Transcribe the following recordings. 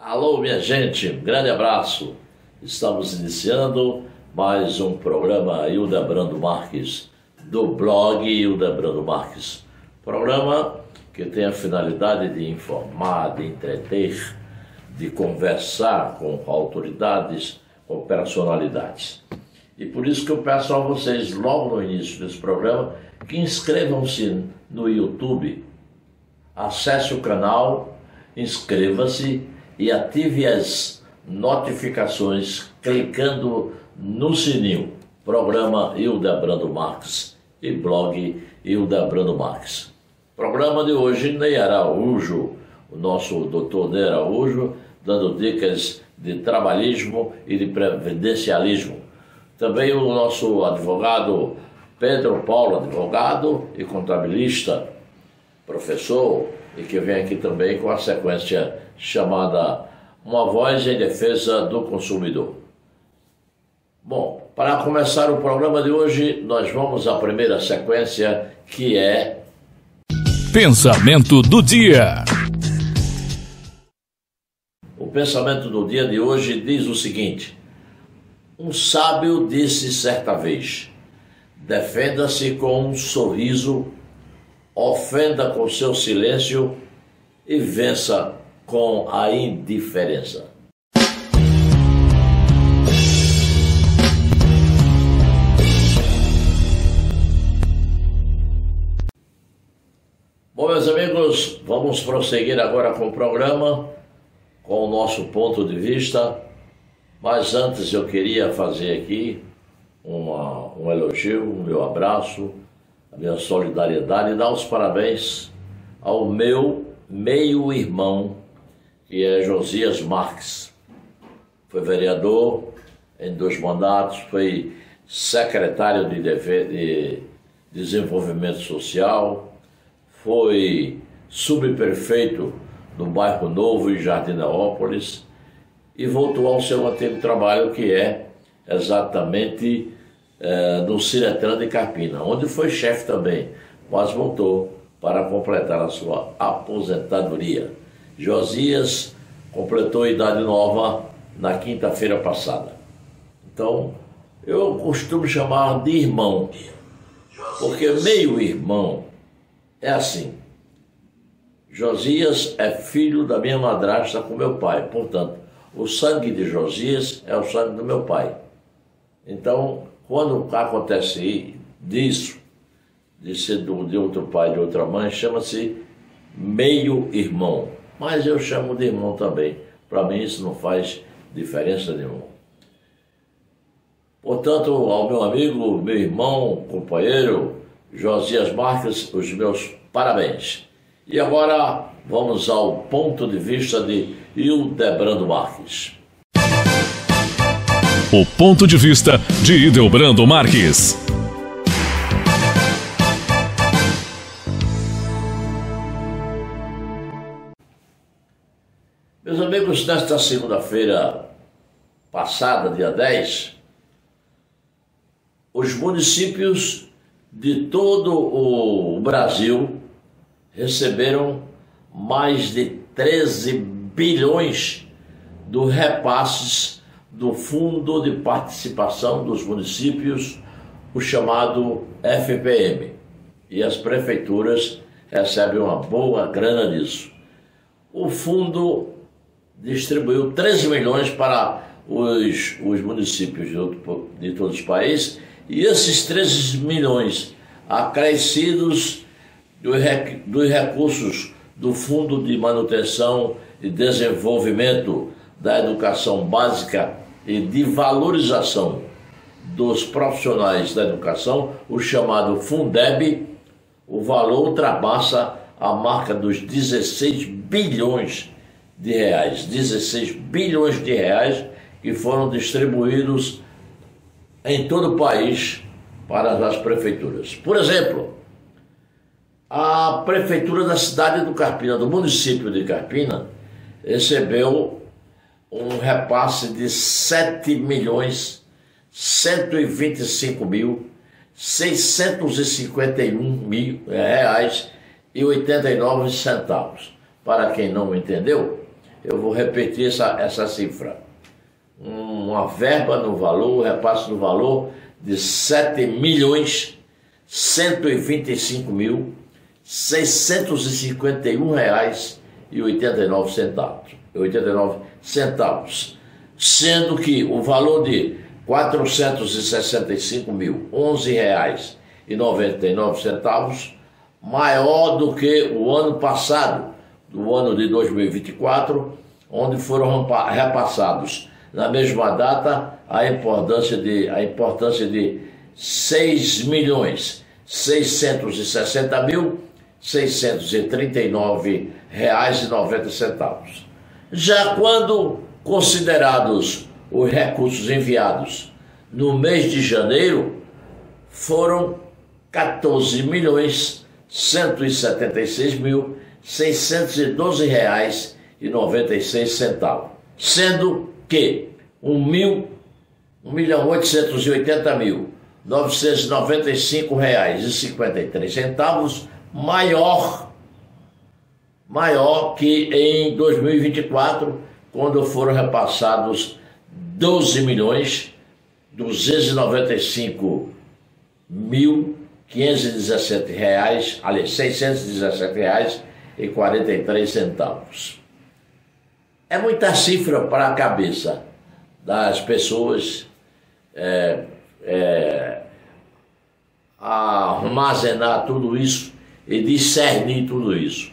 Alô, minha gente, um grande abraço. Estamos iniciando mais um programa Hildebrando Marques, do blog Hildebrando Marques. Programa que tem a finalidade de informar, de entreter, de conversar com autoridades, com personalidades. E por isso que eu peço a vocês, logo no início desse programa, que inscrevam-se no YouTube, acesse o canal, inscreva-se e ative as notificações clicando no sininho. Programa Hildebrando Marques e blog Hildebrando Marques. Programa de hoje, Ney Araújo, o nosso doutor Ney Araújo, dando dicas de trabalhismo e de previdencialismo. Também o nosso advogado Pedro Paulo, advogado e contabilista, professor, e que vem aqui também com a sequência chamada Uma Voz em Defesa do Consumidor. Bom, para começar o programa de hoje, nós vamos à primeira sequência, que é Pensamento do Dia. O pensamento do dia de hoje diz o seguinte: um sábio disse certa vez: defenda-se com um sorriso, ofenda com seu silêncio e vença com a indiferença. Bom, meus amigos, vamos prosseguir agora com o programa, com o nosso ponto de vista. Mas antes eu queria fazer aqui um elogio, o meu abraço, a minha solidariedade e dar os parabéns ao meu meio-irmão, que é Josias Marques. Foi vereador em 2 mandatos, foi secretário de Desenvolvimento Social, foi subprefeito do Bairro Novo em Jardineópolis e voltou ao seu antigo trabalho, que é exatamente no Ciretran de Carpina, onde foi chefe também, mas voltou para completar a sua aposentadoria. Josias completou a idade nova na quinta-feira passada. Então, eu costumo chamar de irmão, porque meio-irmão é assim. Josias é filho da minha madrasta com meu pai, portanto, o sangue de Josias é o sangue do meu pai. Então, quando acontece disso, de ser de outro pai, de outra mãe, chama-se meio-irmão. Mas eu chamo de irmão também. Para mim isso não faz diferença nenhuma. Portanto, ao meu amigo, meu irmão, companheiro, Josias Marques, os meus parabéns. E agora vamos ao ponto de vista de Hildebrando Marques. O ponto de vista de Hildebrando Marques. Meus amigos, nesta segunda-feira passada, dia 10, os municípios de todo o Brasil receberam mais de 13 bilhões do repasses do Fundo de Participação dos Municípios, o chamado FPM. E as prefeituras recebem uma boa grana disso. O fundo distribuiu 13 milhões para os municípios de todos os países, e esses 13 milhões acrescidos dos recursos do Fundo de Manutenção e Desenvolvimento da Educação Básica e de Valorização dos Profissionais da Educação, o chamado Fundeb, o valor ultrapassa a marca dos 16 bilhões de reais. 16 bilhões de reais que foram distribuídos em todo o país para as prefeituras. Por exemplo, a prefeitura da cidade do Carpina, do município de Carpina, recebeu um repasse de 7.125.651 reais e 89 centavos. Para quem não entendeu, eu vou repetir essa cifra. Uma verba no valor, repasse no valor de R$ 7.151.651,89, sendo que o valor de R$ 465.011,99 maior do que o ano passado, do ano de 2024, onde foram repassados na mesma data a importância de R$ 6.660.639,90. Já quando considerados os recursos enviados no mês de janeiro, foram R$ 14.176.612,96, sendo que R$ 1.880.995,53 maior que em 2024, quando foram repassados R$ 12.295.617,43. É muita cifra para a cabeça das pessoas armazenar tudo isso e discernir tudo isso.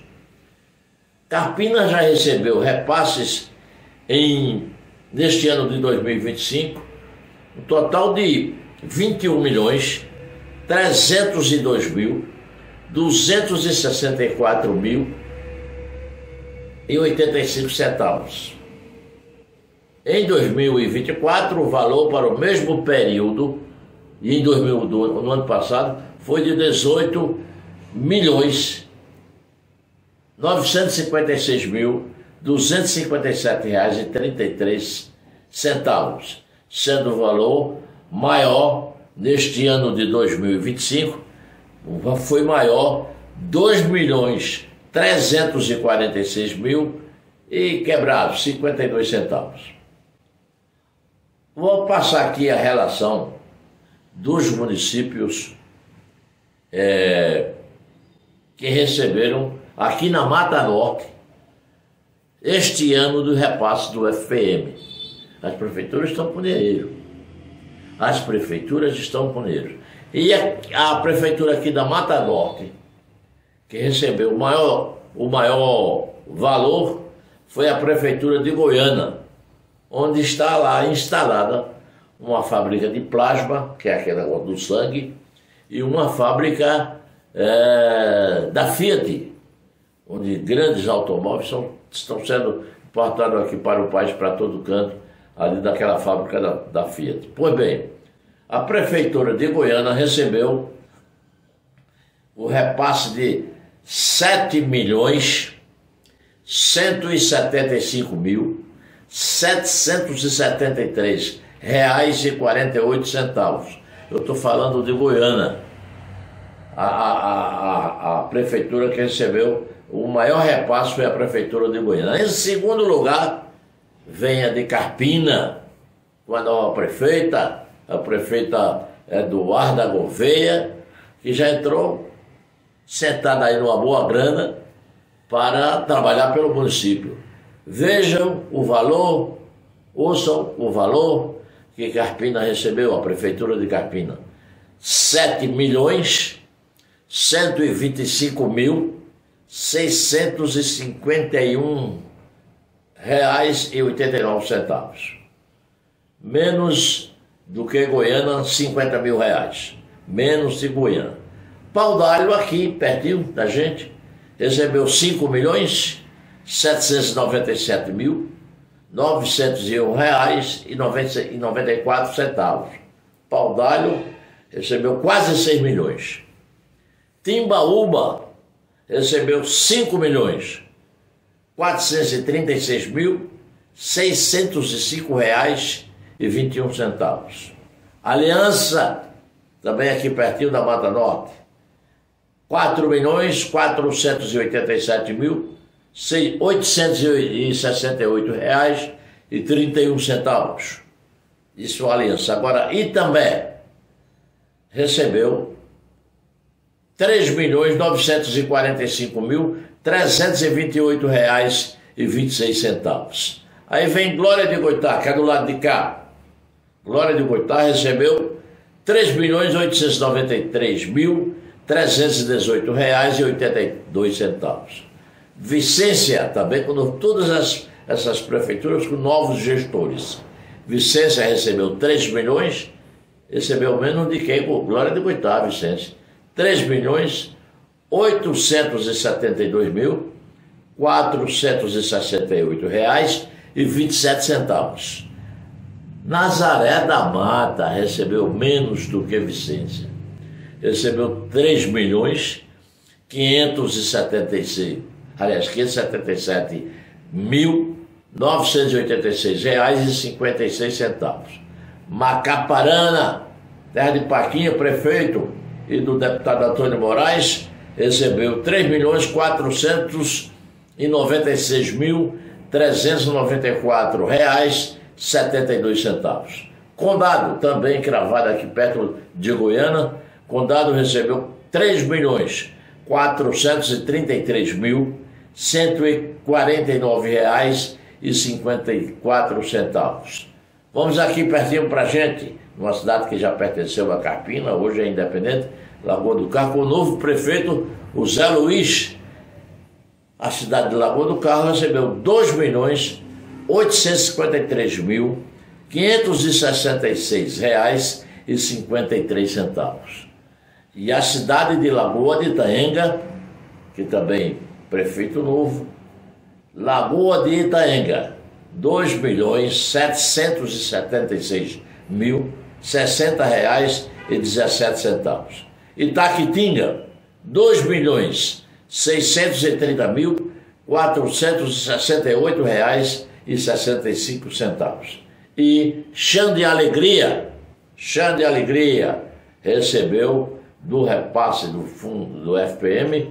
Carpina já recebeu repasses neste ano de 2025, um total de R$ 21.302.264,85. Em 2024, o valor para o mesmo período, e no ano passado, foi de R$ 18.956.257,33, sendo o valor maior neste ano de 2025, foi maior R$ 2.346.000 e quebrados 52 centavos. Vou passar aqui a relação dos municípios que receberam aqui na Mata Norte este ano do repasse do FPM. As prefeituras estão com dinheiro. E a prefeitura aqui da Mata Norte, que recebeu o maior valor, foi a prefeitura de Goiânia, onde está lá instalada uma fábrica de plasma, que é aquele negócio do sangue, e uma fábrica da Fiat, onde grandes automóveis estão sendo importados aqui para o país, para todo canto, ali daquela fábrica da Fiat. Pois bem, a prefeitura de Goiânia recebeu o repasse de R$ 7.175.773,48. Eu estou falando de Goiânia, a prefeitura que recebeu o maior repasse foi a prefeitura de Goiânia. Em segundo lugar, vem a de Carpina, com a nova prefeita, a prefeita Eduarda Gouveia, que já entrou sentada aí numa boa grana para trabalhar pelo município. Vejam o valor, ouçam o valor que Carpina recebeu, a prefeitura de Carpina: R$ 7.125.651,89. Menos do que Goiânia, R$ 50 mil. Menos de Goiânia. Pau d'Alho, aqui, pertinho da gente, recebeu R$ 5.797.901,94. Pau d'Alho recebeu quase 6 milhões. Timbaúba recebeu R$ 5.436.605,21. Aliança, também aqui pertinho da Mata Norte, R$ 4.487.000, R$ 868,31. Isso a Aliança. Agora, Itambé recebeu R$ 3.945.328,26. Aí vem Glória de Goitá, que é do lado de cá. Glória de Goitá recebeu R$ 3.893.318,82. Vicência, também com todas essas prefeituras com novos gestores. Vicência recebeu 3 milhões, recebeu menos de quem? Glória de Goitá, Vicência. R$ 3.872.468,27. Nazaré da Mata recebeu menos do que Vicência. Recebeu R$ 577.986,56. Macaparana, terra de Paquinha, prefeito, e do deputado Antônio Moraes, recebeu R$ 3.496.394,72. Condado, também cravado aqui perto de Goiânia, Condado recebeu R$ 3.433.149,54. Vamos aqui pertinho para a gente, numa cidade que já pertenceu a Carpina, hoje é independente, Lagoa do Carro, com o novo prefeito, o Zé Luiz. A cidade de Lagoa do Carro recebeu R$ 2.853.566,53. E a cidade de Lagoa de Itaenga, que também prefeito novo, Lagoa de Itaenga, R$ 2.776.060,17. Itaquitinga, R$ 2.630.468,65. E Chã de Alegria recebeu do repasse do fundo do FPM R$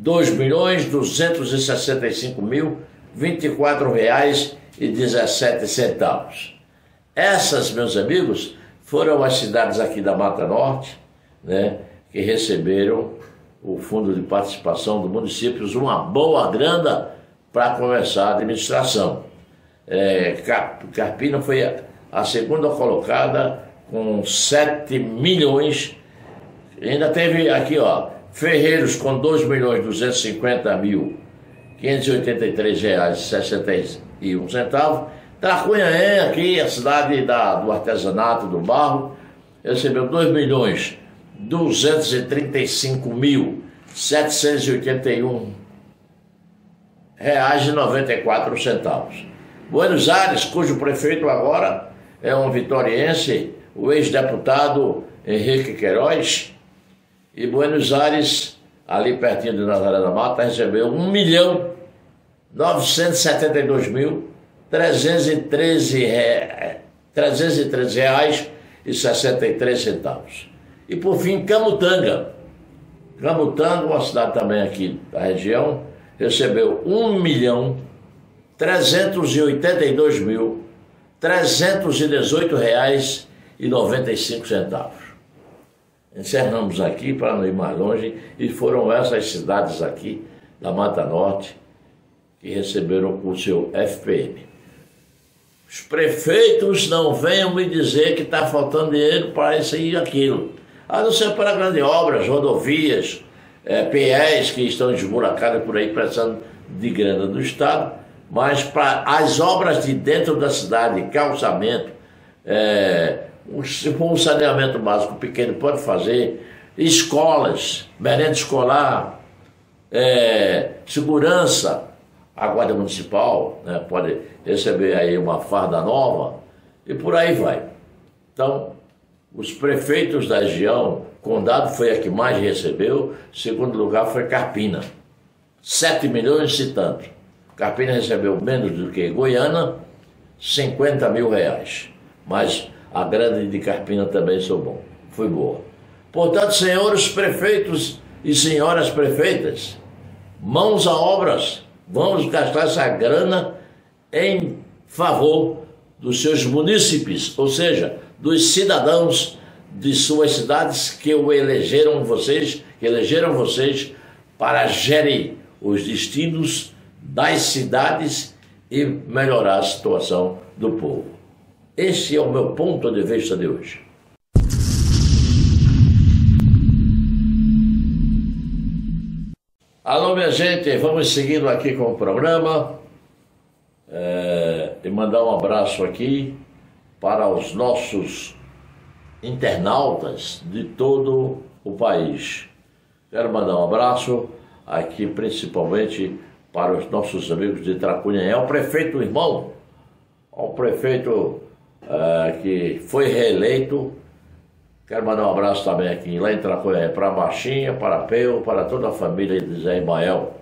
2.265.024,17. Essas, meus amigos, foram as cidades aqui da Mata Norte, né, que receberam o fundo de participação do município, uma boa grana para começar a administração. Carpina foi a segunda colocada com 7 milhões. Ainda teve aqui, ó, Ferreiros com R$ 2.250.583,61. Tracunhaém, aqui, a cidade do artesanato, do barro, recebeu R$ 2.235.781,94. Buenos Aires, cujo prefeito agora é um vitoriense, o ex-deputado Henrique Queiroz. E Buenos Aires, ali pertinho de Nazaré da Mata, recebeu R$ 1.972.313,63. E por fim, Camutanga, uma cidade também aqui da região, recebeu R$ 1.382.318,95. Encerramos aqui para não ir mais longe, e foram essas cidades aqui da Mata Norte que receberam o seu FPM. Os prefeitos não venham me dizer que está faltando dinheiro para isso e aquilo, a não ser para grandes obras, rodovias, PEs que estão esburacadas por aí precisando de grana do Estado, mas para as obras de dentro da cidade, calçamento, se for um saneamento básico pequeno pode fazer, escolas, merenda escolar, segurança, a Guarda Municipal, né, pode receber aí uma farda nova e por aí vai. Então, os prefeitos da região, Condado foi a que mais recebeu, segundo lugar foi Carpina, 7 milhões e tanto. Carpina recebeu menos do que Goiânia, R$50 mil, mas a grande de Carpina também foi boa. Portanto, senhores prefeitos e senhoras prefeitas, mãos a obras, Vamos gastar essa grana em favor dos seus munícipes, ou seja, dos cidadãos de suas cidades que elegeram vocês para gerir os destinos das cidades e melhorar a situação do povo. Esse é o meu ponto de vista de hoje. Alô, minha gente, vamos seguindo aqui com o programa e mandar um abraço aqui para os nossos internautas de todo o país. Quero mandar um abraço aqui principalmente para os nossos amigos de Tracunhaém, ao prefeito irmão, ao prefeito que foi reeleito. Quero mandar um abraço também aqui lá em Tracunhaém para a Baixinha, para a Peu, para toda a família de Zé Ismael.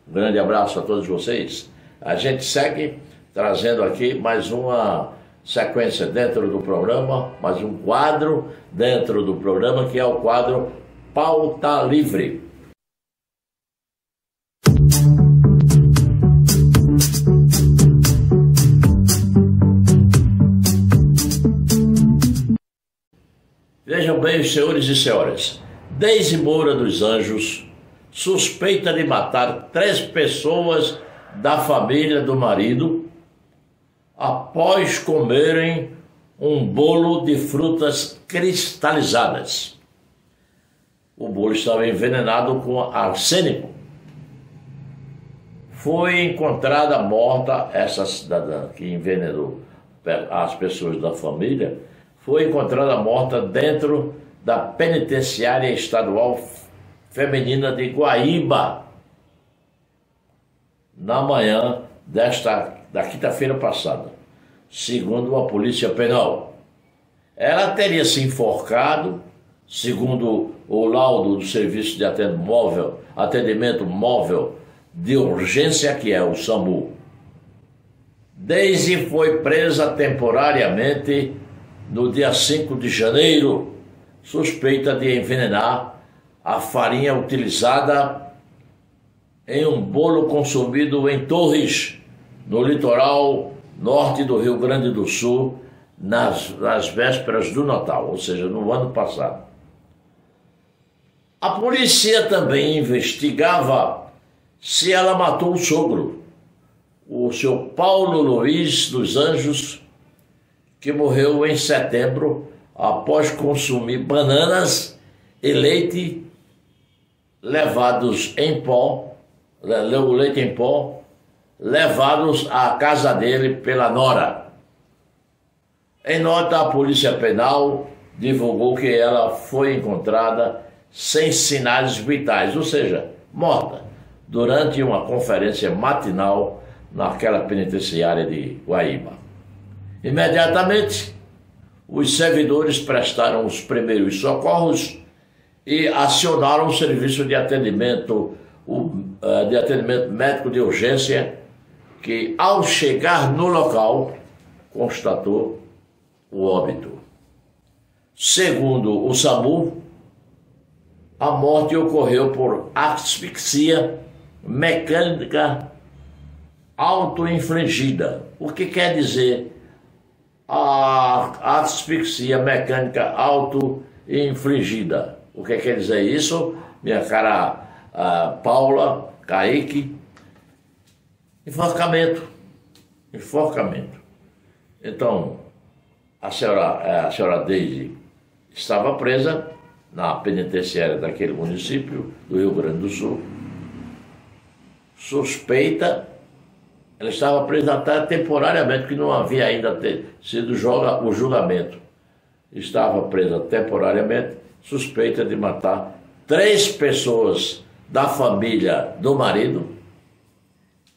Um grande abraço a todos vocês. A gente segue trazendo aqui mais uma sequência dentro do programa, mais um quadro dentro do programa, que é o quadro Pauta Livre. Vejam bem, os senhores e senhoras, Deise Moura dos Anjos suspeita de matar 3 pessoas da família do marido após comerem um bolo de frutas cristalizadas. O bolo estava envenenado com arsênico. Foi encontrada morta essa cidadã que envenenou as pessoas da família, foi encontrada morta dentro da penitenciária estadual feminina de Guaíba, na manhã da quinta-feira passada, segundo a Polícia Penal. Ela teria se enforcado, segundo o laudo do Serviço de Atendimento Móvel de Urgência, que é o SAMU. Deise foi presa temporariamente no dia 5 de janeiro, suspeita de envenenar a farinha utilizada em um bolo consumido em Torres, no litoral norte do Rio Grande do Sul, nas vésperas do Natal, ou seja, no ano passado. A polícia também investigava se ela matou o sogro, o seu Paulo Luiz dos Anjos, que morreu em setembro após consumir bananas e leite levados em pó, leite em pó, levados à casa dele pela nora. Em nota, a Polícia Penal divulgou que ela foi encontrada sem sinais vitais, ou seja, morta, durante uma conferência matinal naquela penitenciária de Guaíba. Imediatamente, os servidores prestaram os primeiros socorros e acionaram o serviço de atendimento médico de urgência, que, ao chegar no local, constatou o óbito. Segundo o SAMU, a morte ocorreu por asfixia mecânica autoinfligida. O que quer dizer a asfixia mecânica autoinfligida? O que quer dizer isso, minha cara Paula, Kaique? Enforcamento. Então, a senhora Deise estava presa na penitenciária daquele município do Rio Grande do Sul. Suspeita, ela estava presa até temporariamente, porque não havia ainda sido o julgamento. Estava presa temporariamente, suspeita de matar 3 pessoas da família do marido,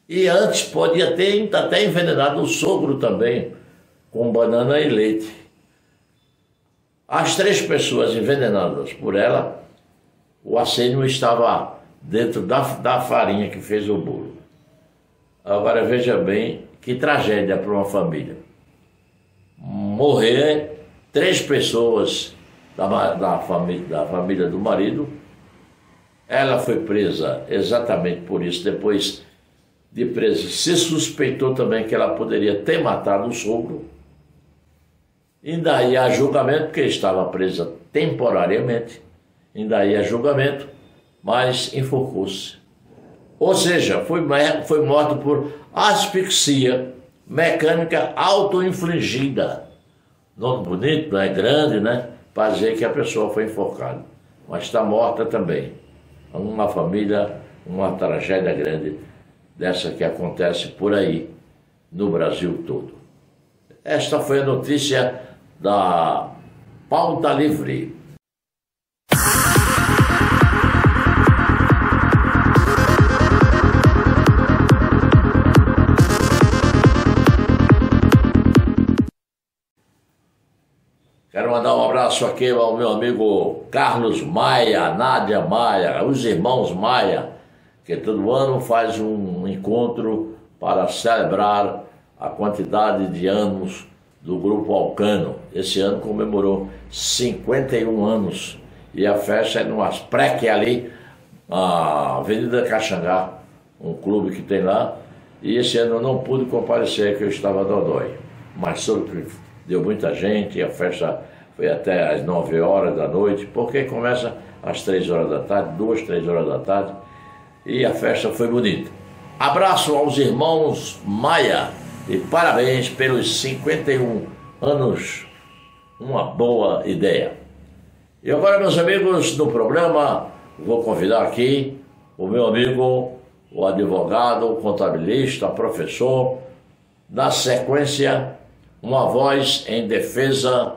e antes podia ter até envenenado o sogro também, com banana e leite. As 3 pessoas envenenadas por ela, o arsênio estava dentro da farinha que fez o bolo. Agora veja bem que tragédia para uma família. Morrer 3 pessoas da família do marido. Ela foi presa exatamente por isso, depois de presa. Se suspeitou também que ela poderia ter matado o sogro. Ainda ia a julgamento, porque estava presa temporariamente. Ainda ia a julgamento, mas enforcou-se. Ou seja, foi morto por asfixia mecânica autoinfligida. Nome bonito, não é grande, né? Para dizer que a pessoa foi enforcada. Mas está morta também. Uma família, uma tragédia grande dessa que acontece por aí, no Brasil todo. Esta foi a notícia da Pauta Livre. Quero mandar um abraço aqui ao meu amigo Carlos Maia, Nádia Maia, os irmãos Maia, que todo ano faz um encontro para celebrar a quantidade de anos do Grupo Alcano. Esse ano comemorou 51 anos e a festa é no Asprec ali, na Avenida Caxangá, um clube que tem lá. E esse ano eu não pude comparecer, que eu estava dodói, mas soube que deu muita gente e a festa foi até às 9 horas da noite, porque começa às 3 horas da tarde, 2, 3 horas da tarde, e a festa foi bonita. Abraço aos irmãos Maia e parabéns pelos 51 anos, uma boa ideia. E agora, meus amigos, no programa, vou convidar aqui o meu amigo, o advogado, o contabilista, professor, na sequência, uma voz em defesa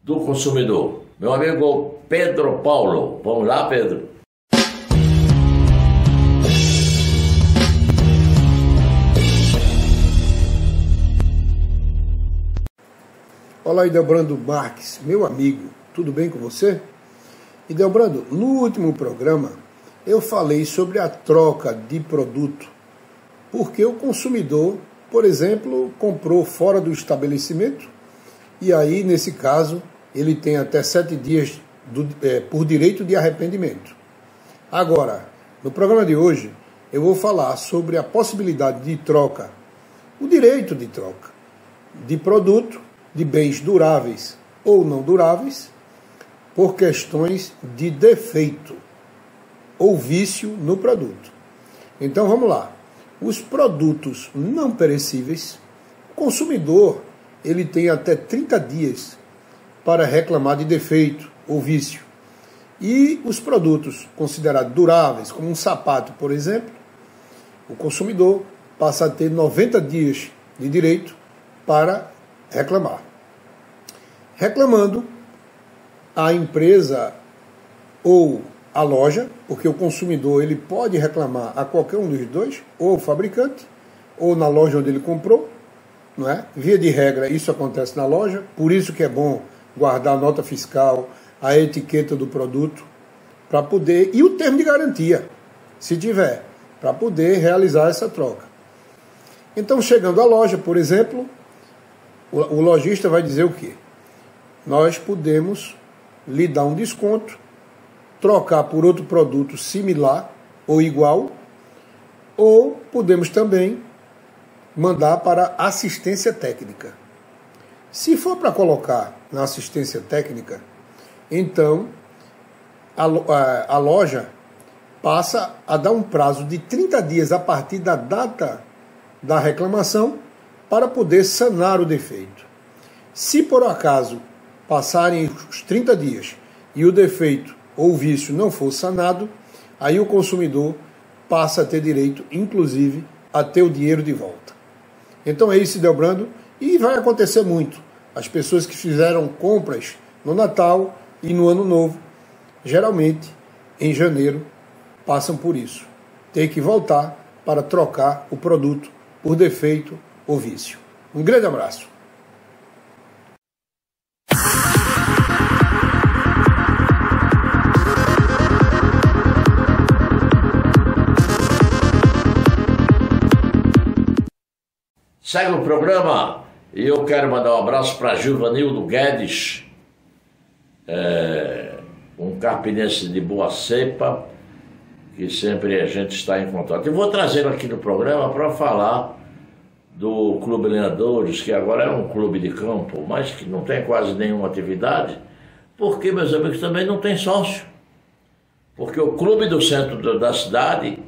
do consumidor. Meu amigo Pedro Paulo. Vamos lá, Pedro? Olá, Idelbrando Marques, meu amigo, tudo bem com você? Idelbrando, no último programa eu falei sobre a troca de produto, porque o consumidor, por exemplo, comprou fora do estabelecimento e aí, nesse caso, ele tem até 7 dias por direito de arrependimento. Agora, no programa de hoje, eu vou falar sobre a possibilidade de troca, o direito de troca de produto, de bens duráveis ou não duráveis, por questões de defeito ou vício no produto. Então vamos lá. Os produtos não perecíveis, o consumidor ele tem até 30 dias para reclamar de defeito ou vício. E os produtos considerados duráveis, como um sapato, por exemplo, o consumidor passa a ter 90 dias de direito para reclamar. Reclamando, a empresa ou a loja, porque o consumidor ele pode reclamar a qualquer um dos dois, ou o fabricante, ou na loja onde ele comprou, não é? Via de regra, isso acontece na loja, por isso que é bom guardar a nota fiscal, a etiqueta do produto, para poder, e o termo de garantia, se tiver, para poder realizar essa troca. Então, chegando à loja, por exemplo, o lojista vai dizer o quê? Nós podemos lhe dar um desconto, trocar por outro produto similar ou igual, ou podemos também mandar para assistência técnica. Se for para colocar na assistência técnica, então a loja passa a dar um prazo de 30 dias a partir da data da reclamação para poder sanar o defeito. Se por acaso passarem os 30 dias e o defeito ou o vício não for sanado, aí o consumidor passa a ter direito, inclusive, a ter o dinheiro de volta. Então é isso, Idelbrando, e vai acontecer muito. As pessoas que fizeram compras no Natal e no Ano Novo, geralmente, em janeiro, passam por isso. Tem que voltar para trocar o produto por defeito ou vício. Um grande abraço. Segue o programa e eu quero mandar um abraço para Gilvanildo Guedes, um carpinense de boa cepa, que sempre a gente está em contato. E vou trazer aqui no programa para falar do Clube Lenhadores, que agora é um clube de campo, mas que não tem quase nenhuma atividade, porque, meus amigos, também não tem sócio. Porque o clube do centro da cidade,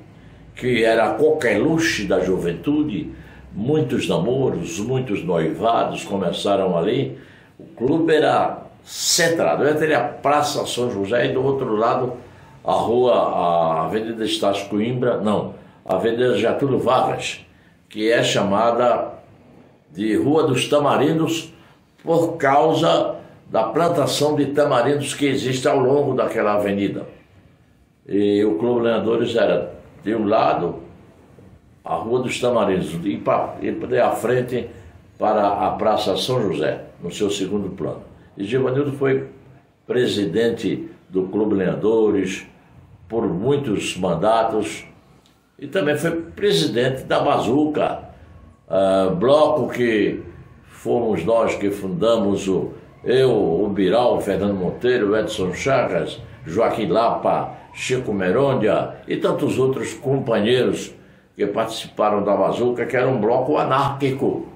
que era a coqueluche da juventude, muitos namoros, muitos noivados começaram ali, o clube era centrado entre a Praça São José e do outro lado a Avenida Estácio Coimbra, não, a Avenida Getúlio Vargas, que é chamada de Rua dos Tamarindos por causa da plantação de tamarindos que existe ao longo daquela avenida. E o Clube Lenhadores era, de um lado, a Rua dos Tamarindos, e à frente para a Praça São José, no seu segundo plano. E Givanildo foi presidente do Clube Lenhadores por muitos mandatos, e também foi presidente da Bazuca, bloco que fomos nós que fundamos, o Biral, o Fernando Monteiro, o Edson Chagas, Joaquim Lapa, Chico Merôndia e tantos outros companheiros que participaram da Bazuca, que era um bloco anárquico,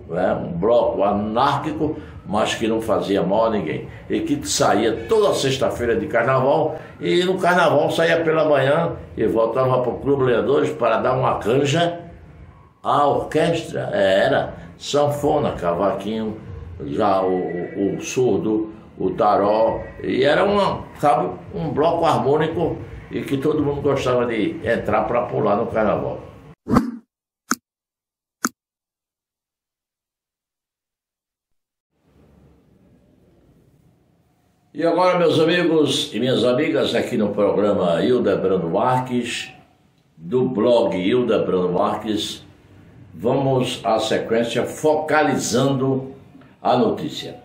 né? Um bloco anárquico, mas que não fazia mal a ninguém, e que saía toda sexta-feira de carnaval, e no carnaval saía pela manhã e voltava para o Clube Lenhadores para dar uma canja à orquestra, era sanfona, cavaquinho, já o surdo, o taró, e era um bloco harmônico e que todo mundo gostava de entrar para pular no carnaval. E agora, meus amigos e minhas amigas, aqui no programa Hildebrando Marques, do blog Hildebrando Marques, vamos à sequência focalizando a notícia.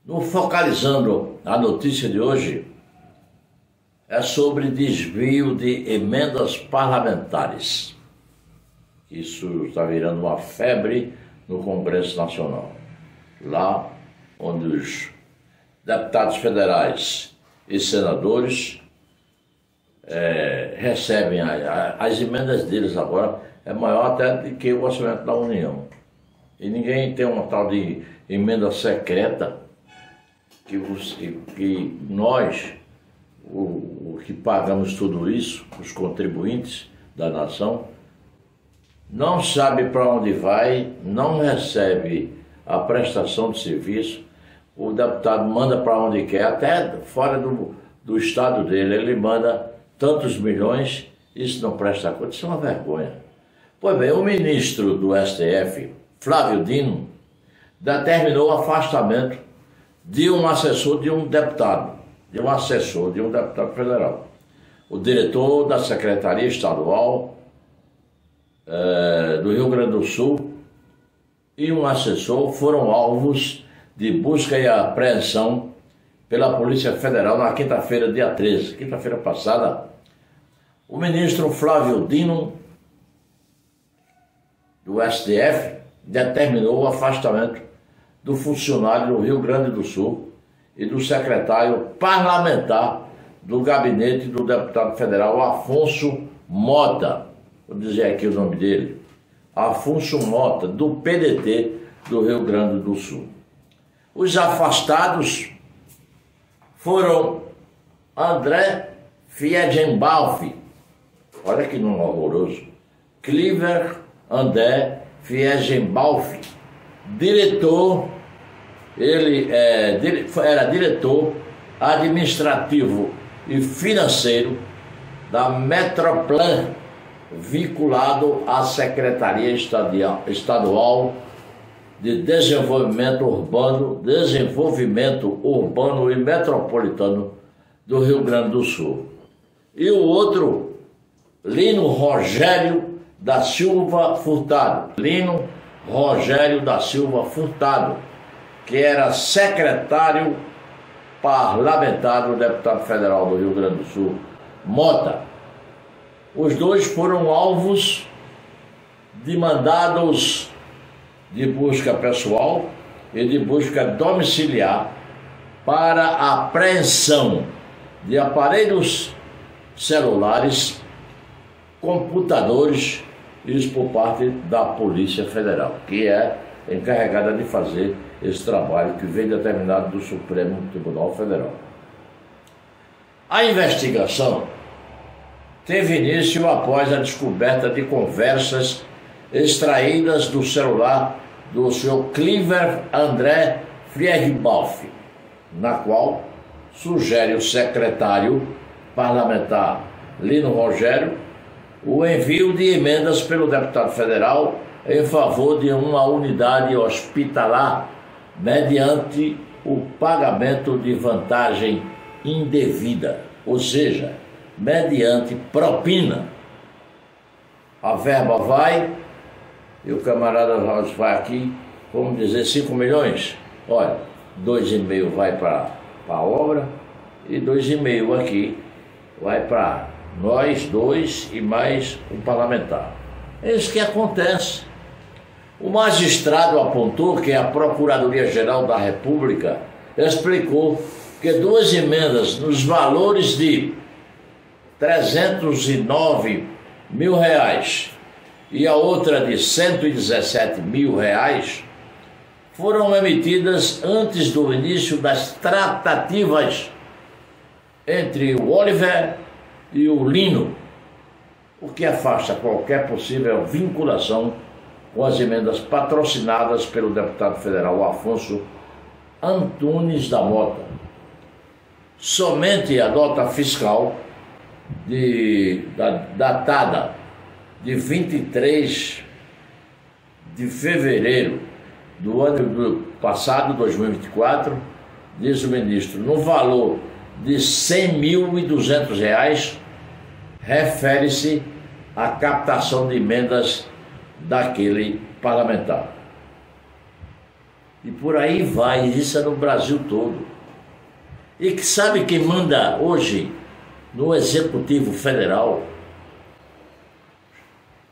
No Focalizando a notícia de hoje, é sobre desvio de emendas parlamentares. Isso está virando uma febre no Congresso Nacional. Lá onde os deputados federais e senadores recebem as emendas deles agora, é maior até do que o orçamento da União. E ninguém tem uma tal de emenda secreta que nós, o que pagamos tudo isso, os contribuintes da nação, não sabe para onde vai, não recebe a prestação de serviço, o deputado manda para onde quer, até fora do estado dele, ele manda tantos milhões, isso não presta conta, isso é uma vergonha. Pois bem, o ministro do STF, Flávio Dino, determinou o afastamento de um assessor de um deputado, de um deputado federal. O diretor da Secretaria Estadual do Rio Grande do Sul e um assessor foram alvos de busca e apreensão pela Polícia Federal na quinta-feira, dia 13, quinta-feira passada. O ministro Flávio Dino, do STF, determinou o afastamento do funcionário do Rio Grande do Sul e do secretário parlamentar do gabinete do deputado federal Afonso Mota, vou dizer aqui o nome dele, Afonso Mota, do PDT do Rio Grande do Sul. Os afastados foram André Fiegenbalfi, olha que nome horroroso, Cliver André Fiegenbalfi, diretor, ele era diretor administrativo e financeiro da Metroplan, vinculado à Secretaria Estadual de Desenvolvimento Urbano e Metropolitano do Rio Grande do Sul. E o outro, Lino Rogério da Silva Furtado. Lino Rogério da Silva Furtado, que era secretário parlamentar do deputado federal do Rio Grande do Sul, Mota. Os dois foram alvos de mandados de busca pessoal e de busca domiciliar para a apreensão de aparelhos celulares, computadores, isso por parte da Polícia Federal, que é encarregada de fazer esse trabalho que vem determinado do Supremo Tribunal Federal. A investigação teve início após a descoberta de conversas extraídas do celular do Sr. Cliver André Friedbauf, na qual sugere o secretário parlamentar Lino Rogério o envio de emendas pelo deputado federal em favor de uma unidade hospitalar mediante o pagamento de vantagem indevida, ou seja, mediante propina. A verba vai e o camarada vai aqui, vamos dizer, 5 milhões. Olha, 2,5 vai para a obra e 2,5 aqui vai para nós dois e mais um parlamentar. É isso que acontece. O magistrado apontou que a Procuradoria-Geral da República explicou que 2 emendas nos valores de R$309 mil e a outra de R$117 mil foram emitidas antes do início das tratativas entre o Oliver e o Lino, o que afasta qualquer possível vinculação com as emendas patrocinadas pelo deputado federal Afonso Antunes da Mota. Somente a nota fiscal datada de 23 de fevereiro do ano passado, 2024, diz o ministro, no valor de R$100.200, refere-se à captação de emendas daquele parlamentar. E por aí vai, isso é no Brasil todo. E que sabe quem manda hoje no Executivo Federal?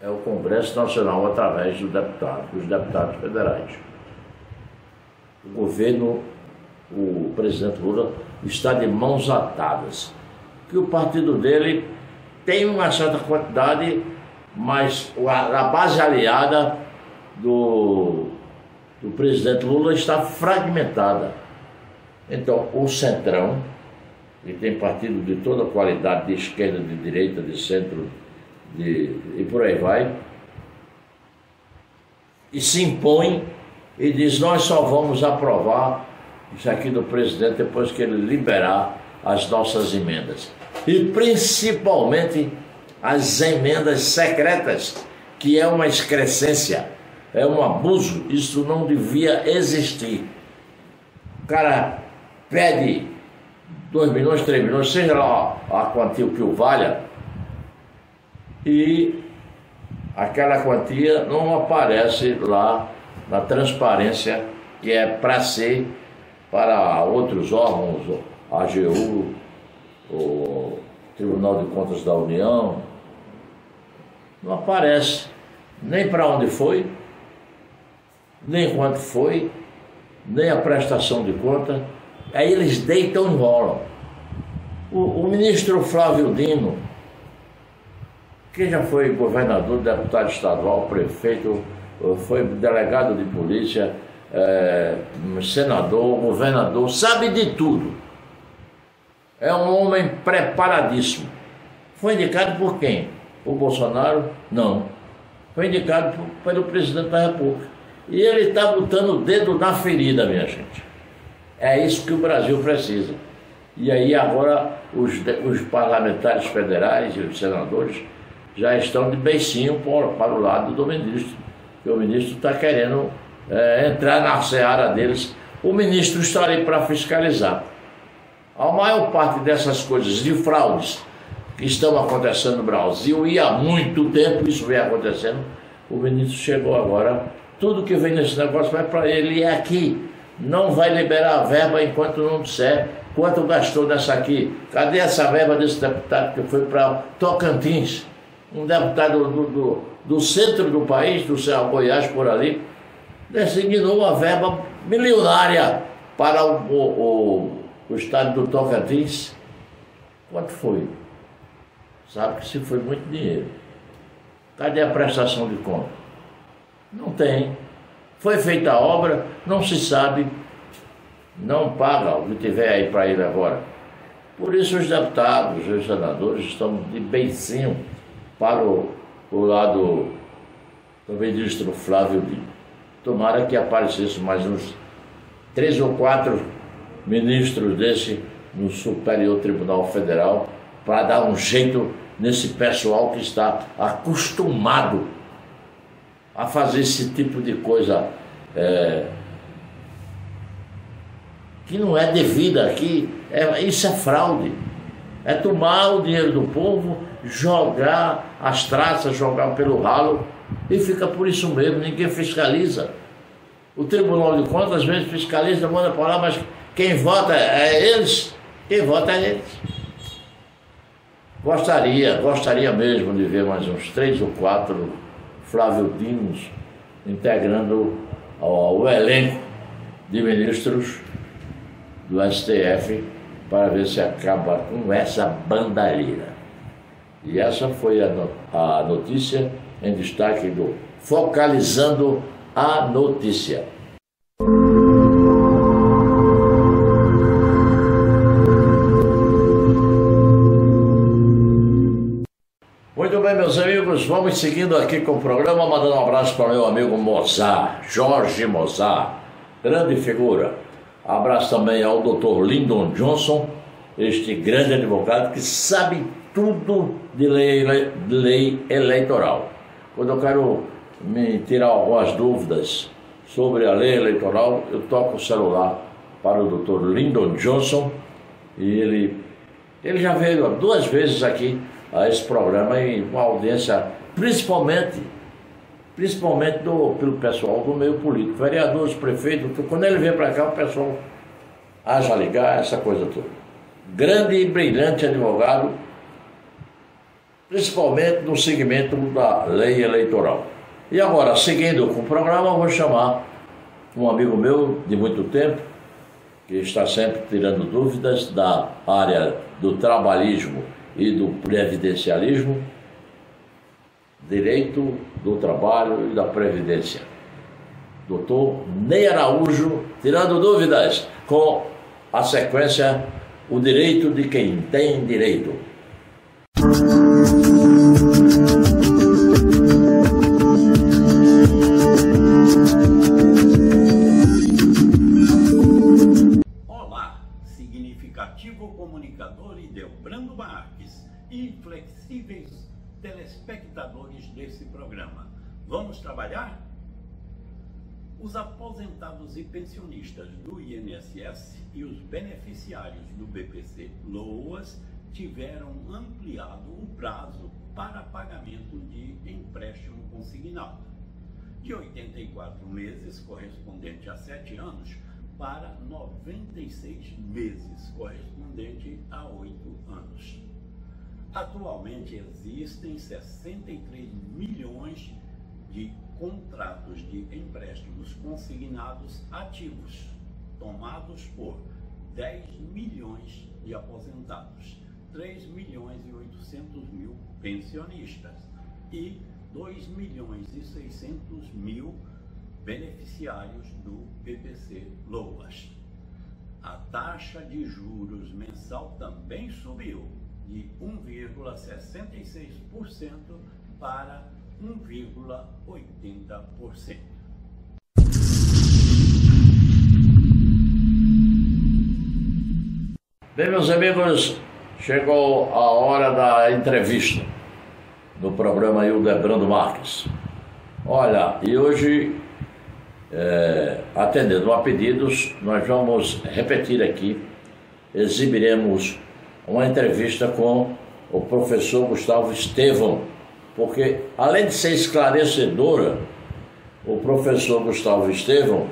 É o Congresso Nacional através dos deputados federais. O governo, o presidente Lula, está de mãos atadas. Que o partido dele tem uma certa quantidade, mas a base aliada do presidente Lula está fragmentada. Então, o Centrão, que tem partido de toda qualidade, de esquerda, de direita, de centro, e por aí vai, e se impõe e diz, nós só vamos aprovar isso aqui do presidente depois que ele liberar as nossas emendas. E principalmente as emendas secretas, que é uma excrescência, é um abuso, isso não devia existir. O cara pede 2 milhões, 3 milhões, seja lá a quantia que o valha, e aquela quantia não aparece lá na transparência, que é para ser para outros órgãos, a AGU, o Tribunal de Contas da União. Não aparece nem para onde foi, nem quanto foi, nem a prestação de conta. Aí eles deitam e enrolam. O ministro Flávio Dino, que já foi governador, deputado estadual, prefeito, foi delegado de polícia, senador, governador, sabe de tudo. É um homem preparadíssimo. Foi indicado por quem? Por Bolsonaro? Não. Foi indicado pelo presidente da República. E ele está botando o dedo na ferida, minha gente. É isso que o Brasil precisa. E aí agora os parlamentares federais e os senadores já estão de beicinho para o lado do ministro, que o ministro está querendo entrar na seara deles. O ministro está ali para fiscalizar. A maior parte dessas coisas de fraudes que estão acontecendo no Brasil, e há muito tempo isso vem acontecendo, o ministro chegou agora, tudo que vem nesse negócio vai para ele, e aqui não vai liberar a verba enquanto não disser quanto gastou nessa aqui. Cadê essa verba desse deputado que foi para Tocantins? Um deputado do centro do país, do céu Goiás por ali, designou uma verba milionária para o estádio do Tocantins. Quanto foi? Sabe que se foi muito dinheiro. Cadê a prestação de conta? Não tem. Foi feita a obra, não se sabe, não paga o que tiver aí para ele agora. Por isso os deputados, os senadores estão de beicinho para o lado do ministro Flávio Dino. Tomara que aparecesse mais uns 3 ou 4 ministros desse no Superior Tribunal Federal para dar um jeito nesse pessoal que está acostumado a fazer esse tipo de coisa que não é devida aqui. Isso é fraude. É tomar o dinheiro do povo, jogar as traças, jogar pelo ralo e fica por isso mesmo, ninguém fiscaliza. O Tribunal de Contas às vezes fiscaliza, manda para lá, mas quem vota é eles, quem vota é eles. Gostaria mesmo de ver mais uns 3 ou 4 Flávio Dinos integrando o elenco de ministros do STF para ver se acaba com essa bandalheira. E essa foi a notícia em destaque do Focalizando a Notícia. Muito bem, meus amigos, vamos seguindo aqui com o programa, mandando um abraço para o meu amigo Mozart, Jorge Mozart, grande figura. Abraço também ao Dr. Lyndon Johnson, este grande advogado que sabe tudo de lei eleitoral. Quando eu quero me tirar algumas dúvidas sobre a lei eleitoral, eu toco o celular para o Dr. Lyndon Johnson e ele já veio 2 vezes aqui a esse programa e uma audiência principalmente pelo pessoal do meio político, vereadores, prefeitos, quando ele vem para cá o pessoal haja ligar, essa coisa toda. Grande e brilhante advogado, principalmente no segmento da lei eleitoral. E agora, seguindo com o programa, eu vou chamar um amigo meu de muito tempo, que está sempre tirando dúvidas da área do trabalhismo e do previdencialismo, direito do trabalho e da previdência. Doutor Ney Araújo, tirando dúvidas com a sequência O Direito de Quem Tem Direito. Olá, significativo comunicador Ildebrando Marques e flexíveis telespectadores desse programa. Vamos trabalhar? Os aposentados e pensionistas do INSS e os beneficiários do BPC Loas tiveram ampliado o prazo para pagamento de empréstimo consignado, de 84 meses, correspondente a 7 anos, para 96 meses, correspondente a 8 anos. Atualmente existem 63 milhões de contratos de empréstimos consignados ativos, tomados por 10 milhões de aposentados, 3 milhões e 800 mil pensionistas e 2 milhões e 600 mil beneficiários do BPC Loas. A taxa de juros mensal também subiu de 1,66% para 1,80%. Bem, meus amigos, chegou a hora da entrevista no programa Ildebrando Marques. Olha, e hoje, atendendo a pedidos, nós vamos repetir aqui, exibiremos uma entrevista com o professor Gustavo Estevão, porque além de ser esclarecedora, o professor Gustavo Estevão,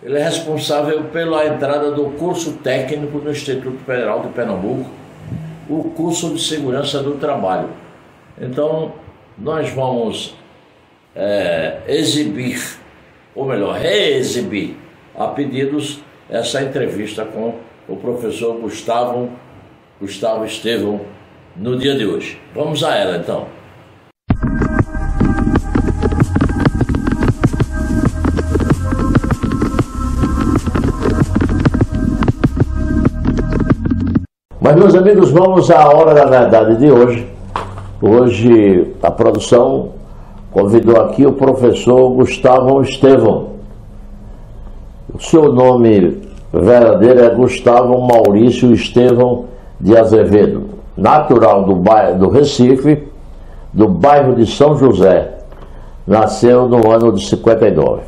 ele é responsável pela entrada do curso técnico no Instituto Federal de Pernambuco, o curso de segurança do trabalho. Então, nós vamos exibir ou melhor, reexibir a pedidos essa entrevista com o professor Gustavo Estevão no dia de hoje. Vamos a ela então. Mas, meus amigos, vamos à hora da verdade de hoje. Hoje a produção convidou aqui o professor Gustavo Estevão. O seu nome verdadeiro é Gustavo Maurício Estevão de Azevedo, natural do Recife, do bairro de São José. Nasceu no ano de 59.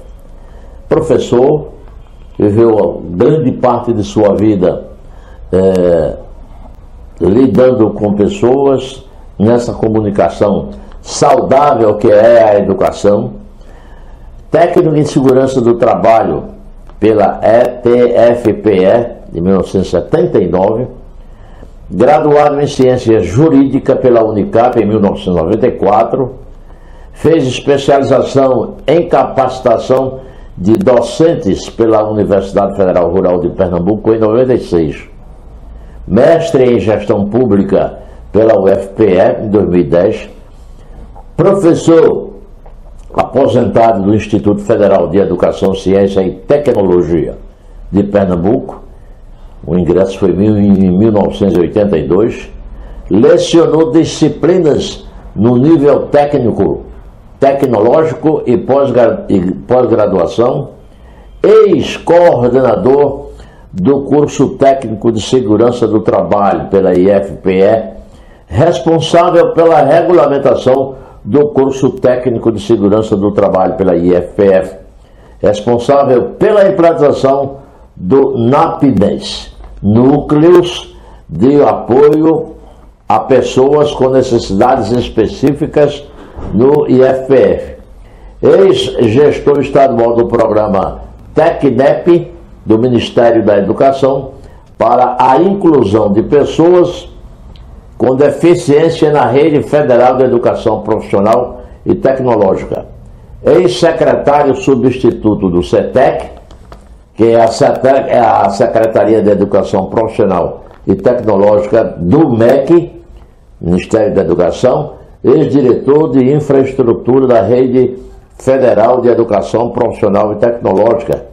Professor, viveu grande parte de sua vida lidando com pessoas, nessa comunicação saudável que é a educação. Técnico em Segurança do Trabalho pela ETFPE de 1979, graduado em Ciência Jurídica pela Unicap em 1994, fez especialização em capacitação de docentes pela Universidade Federal Rural de Pernambuco em 96, mestre em Gestão Pública pela UFPE em 2010, professor aposentado do Instituto Federal de Educação, Ciência e Tecnologia de Pernambuco, o ingresso foi em 1982, lecionou disciplinas no nível técnico, tecnológico e pós-graduação, ex-coordenador do curso técnico de segurança do trabalho pela IFPE, responsável pela regulamentação do curso técnico de segurança do trabalho pela IFPF, responsável pela implantação do NAPIDES, Núcleos de Apoio a Pessoas com Necessidades Específicas no IFPF, ex-gestor estadual do programa TECNEP do Ministério da Educação para a inclusão de pessoas com deficiência na Rede Federal de Educação Profissional e Tecnológica, ex-secretário substituto do CETEC, que é a Secretaria de Educação Profissional e Tecnológica do MEC, Ministério da Educação, ex-diretor de Infraestrutura da Rede Federal de Educação Profissional e Tecnológica,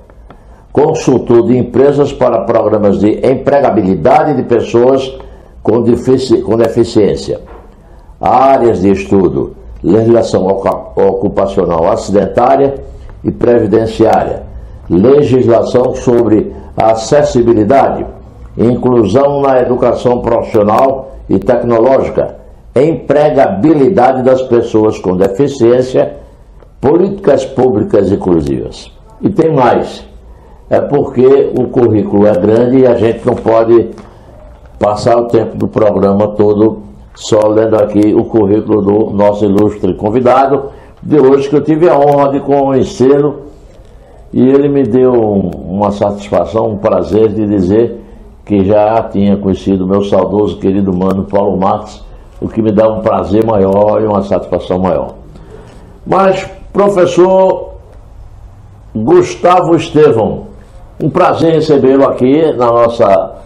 consultor de empresas para programas de empregabilidade de pessoas com deficiência, áreas de estudo, legislação ocupacional acidentária e previdenciária, legislação sobre acessibilidade, inclusão na educação profissional e tecnológica, empregabilidade das pessoas com deficiência, políticas públicas inclusivas. E tem mais, é porque o currículo é grande e a gente não pode passar o tempo do programa todo só lendo aqui o currículo do nosso ilustre convidado de hoje, que eu tive a honra de conhecê-lo, e ele me deu uma satisfação, um prazer de dizer que já tinha conhecido o meu saudoso querido mano Paulo Marques, o que me dá um prazer maior e uma satisfação maior. Mas, professor Gustavo Estevão, um prazer recebê-lo aqui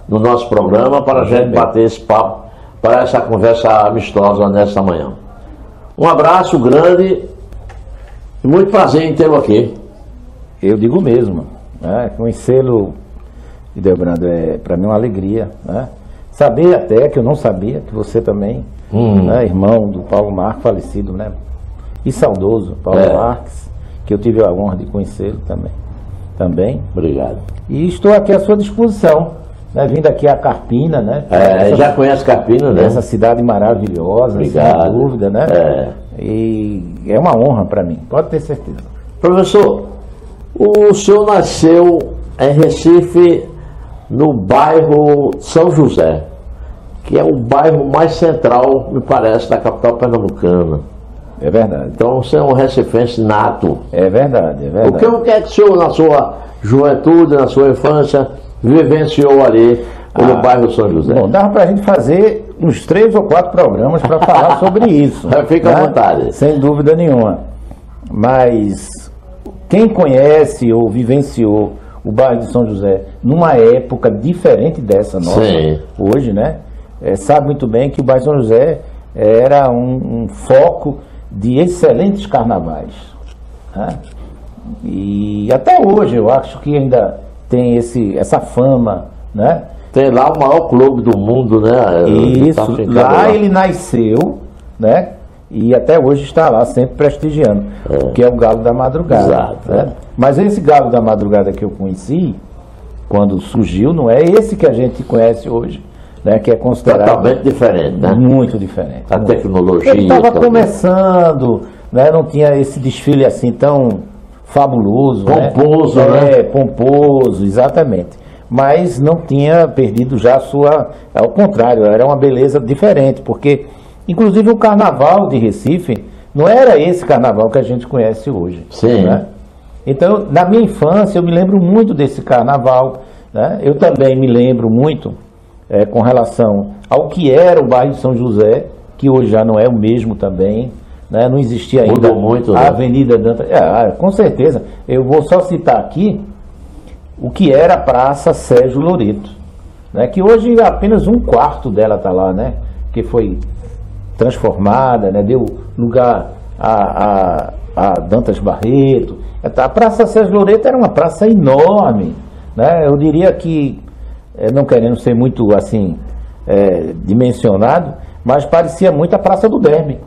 no nosso programa para a gente bater esse papo, para essa conversa amistosa nesta manhã. Um abraço grande e muito prazer em tê-lo aqui. Eu digo mesmo, né? Conhecê-lo, Ideobrando, é para mim uma alegria, né? Saber até que eu não sabia que você também, né, irmão do Paulo Marques, falecido, né? E saudoso Paulo Marques, que eu tive a honra de conhecê-lo também. Obrigado. E estou aqui à sua disposição, né? Vindo aqui a Carpina, né? Já conhece Carpina, né? Essa cidade maravilhosa, Obrigado. sem dúvida, né? E é uma honra para mim, pode ter certeza. Professor, o senhor nasceu em Recife, no bairro São José, que é o bairro mais central, me parece, da capital pernambucana. É verdade. Então você é um recifense nato. É verdade, é verdade. O que é que o senhor, na sua juventude, na sua infância, vivenciou ali no bairro São José? Bom, dava para a gente fazer uns 3 ou 4 programas para falar sobre isso. Fica à vontade. Sem dúvida nenhuma. Mas quem conhece ou vivenciou o bairro de São José numa época diferente dessa nossa, Sim. hoje, né? Sabe muito bem que o bairro de São José era um foco de excelentes carnavais, né? E até hoje eu acho que ainda tem essa fama, né? Tem lá o maior clube do mundo, né? Isso, lá ele nasceu, né? E até hoje está lá, sempre prestigiando, que é o Galo da Madrugada. Exato, né? Mas esse Galo da Madrugada que eu conheci, quando surgiu, não é esse que a gente conhece hoje, né? Que é considerado totalmente diferente, né? Muito diferente. A muito. tecnologia. Ele estava também. começando, né? Não tinha esse desfile assim tão fabuloso, Pomposo, né? Pomposo, exatamente. Mas não tinha perdido já a sua... Ao contrário, era uma beleza diferente, porque, inclusive, o carnaval de Recife não era esse carnaval que a gente conhece hoje. Sim. Né? Então, na minha infância, eu me lembro muito desse carnaval, né? Eu também me lembro muito com relação ao que era o bairro de São José, que hoje já não é o mesmo também, né? Não existia ainda Mudou muito, a né? Avenida Dantas. Com certeza. Eu vou só citar aqui o que era a Praça Sérgio Loreto, né? Que hoje apenas 1/4 dela está lá, né? Que foi transformada, né? Deu lugar a Dantas Barreto. A Praça Sérgio Loreto era uma praça enorme, né? Eu diria que, não querendo ser muito assim dimensionado, mas parecia muito a Praça do Derby,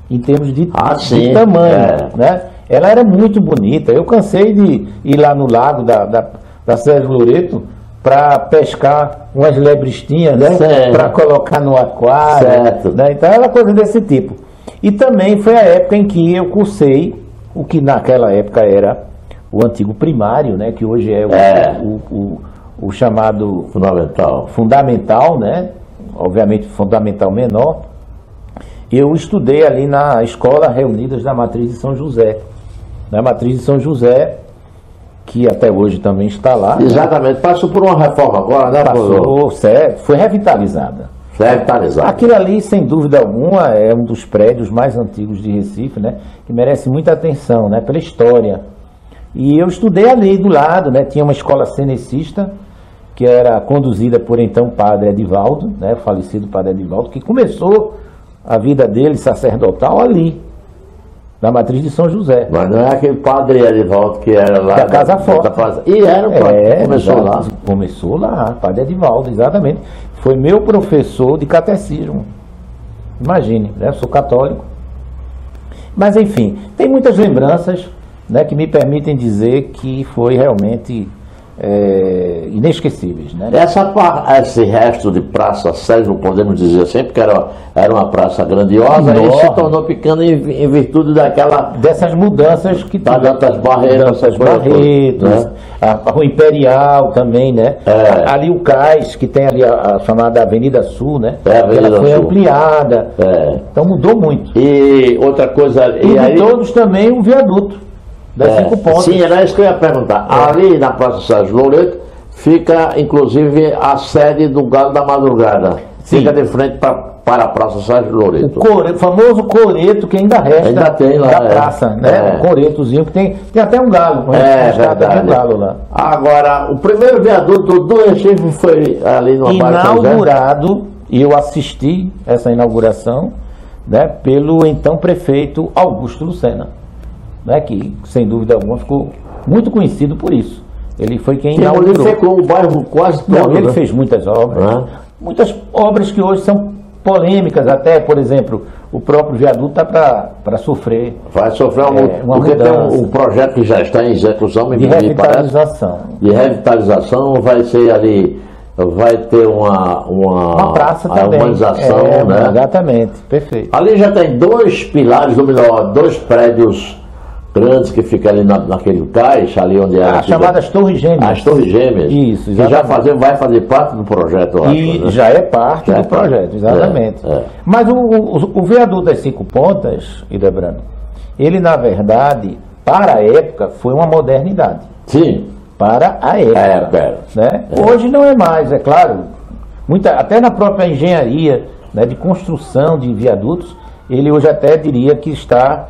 em termos de tamanho, né? Ela era muito bonita. Eu cansei de ir lá no lago da Sérgio Loreto para pescar umas lebristinhas, né? Para colocar no aquário, né? Então era coisa desse tipo. E também foi a época em que eu cursei o que naquela época era o antigo primário, né? Que hoje é o chamado fundamental, né? Obviamente fundamental menor. Eu estudei ali na Escola Reunidas da Matriz de São José. Na Matriz de São José, que até hoje também está lá. Exatamente, né? Passou por uma reforma agora, né? Passou, certo, foi revitalizada. Aquilo ali, sem dúvida alguma, é um dos prédios mais antigos de Recife, né? Que merece muita atenção, né? Pela história. E eu estudei ali do lado, né? Tinha uma escola cenecista, que era conduzida por então Padre Edivaldo, né? O falecido Padre Edivaldo, que começou a vida dele sacerdotal ali, na Matriz de São José. Mas não é aquele Padre Edivaldo que era lá da Casa Forte. E era o padre, começou exato, lá. Começou lá, Padre Edivaldo, exatamente. Foi meu professor de catecismo. Imagine, né? Eu sou católico. Mas enfim, tem muitas lembranças, né, que me permitem dizer que foi realmente inesquecíveis, né? Esse resto de Praça Sérgio, podemos dizer assim, porque era uma praça grandiosa, enorme, e se tornou pequena em virtude dessas mudanças que da Dantas Barreto, né? A Rua Imperial também, né? Ali o Cais, que tem ali a chamada Avenida Sul, né? Ela foi ampliada. Então mudou muito. E outra coisa... E aí, todos também um viaduto das 5 pontas. Sim, era isso que eu ia perguntar. Ali na Praça Sérgio Loreto fica, inclusive, a sede do Galo da Madrugada. Sim. Fica de frente para a Praça Sérgio Loreto. O famoso coreto que ainda resta ainda tem lá, da praça, né? O coretozinho, que tem até um galo. Verdade. Um galo lá. Agora, o primeiro viaduto do Recife foi ali no inaugurado, e eu assisti essa inauguração, né, pelo então prefeito Augusto Lucena, né, que sem dúvida alguma ficou muito conhecido por isso. Ele foi quem inaugurou. Ele secou o bairro quase todo. Não, ele fez muitas obras. Muitas obras que hoje são polêmicas, até, por exemplo, o próprio viaduto está para sofrer. Vai sofrer uma porque mudança. Tem um projeto que já está em execução, de revitalização. De revitalização, vai ser ali, vai ter uma praça também. Urbanização, né? Exatamente, perfeito. Ali já tem 2 pilares, ou melhor, 2 prédios grandes que ficam ali naquele cais, ali onde era... As chamadas Torres Gêmeas. As Torres Gêmeas. Isso, exatamente. Que vai fazer parte do projeto, eu acho, né? Já é parte do projeto, exatamente. Mas o viaduto das 5 pontas, Hildebrando, ele na verdade, para a época, foi uma modernidade. Sim. Para a época. Né? Hoje não é mais, é claro. Até na própria engenharia, né, de construção de viadutos, ele hoje até diria que está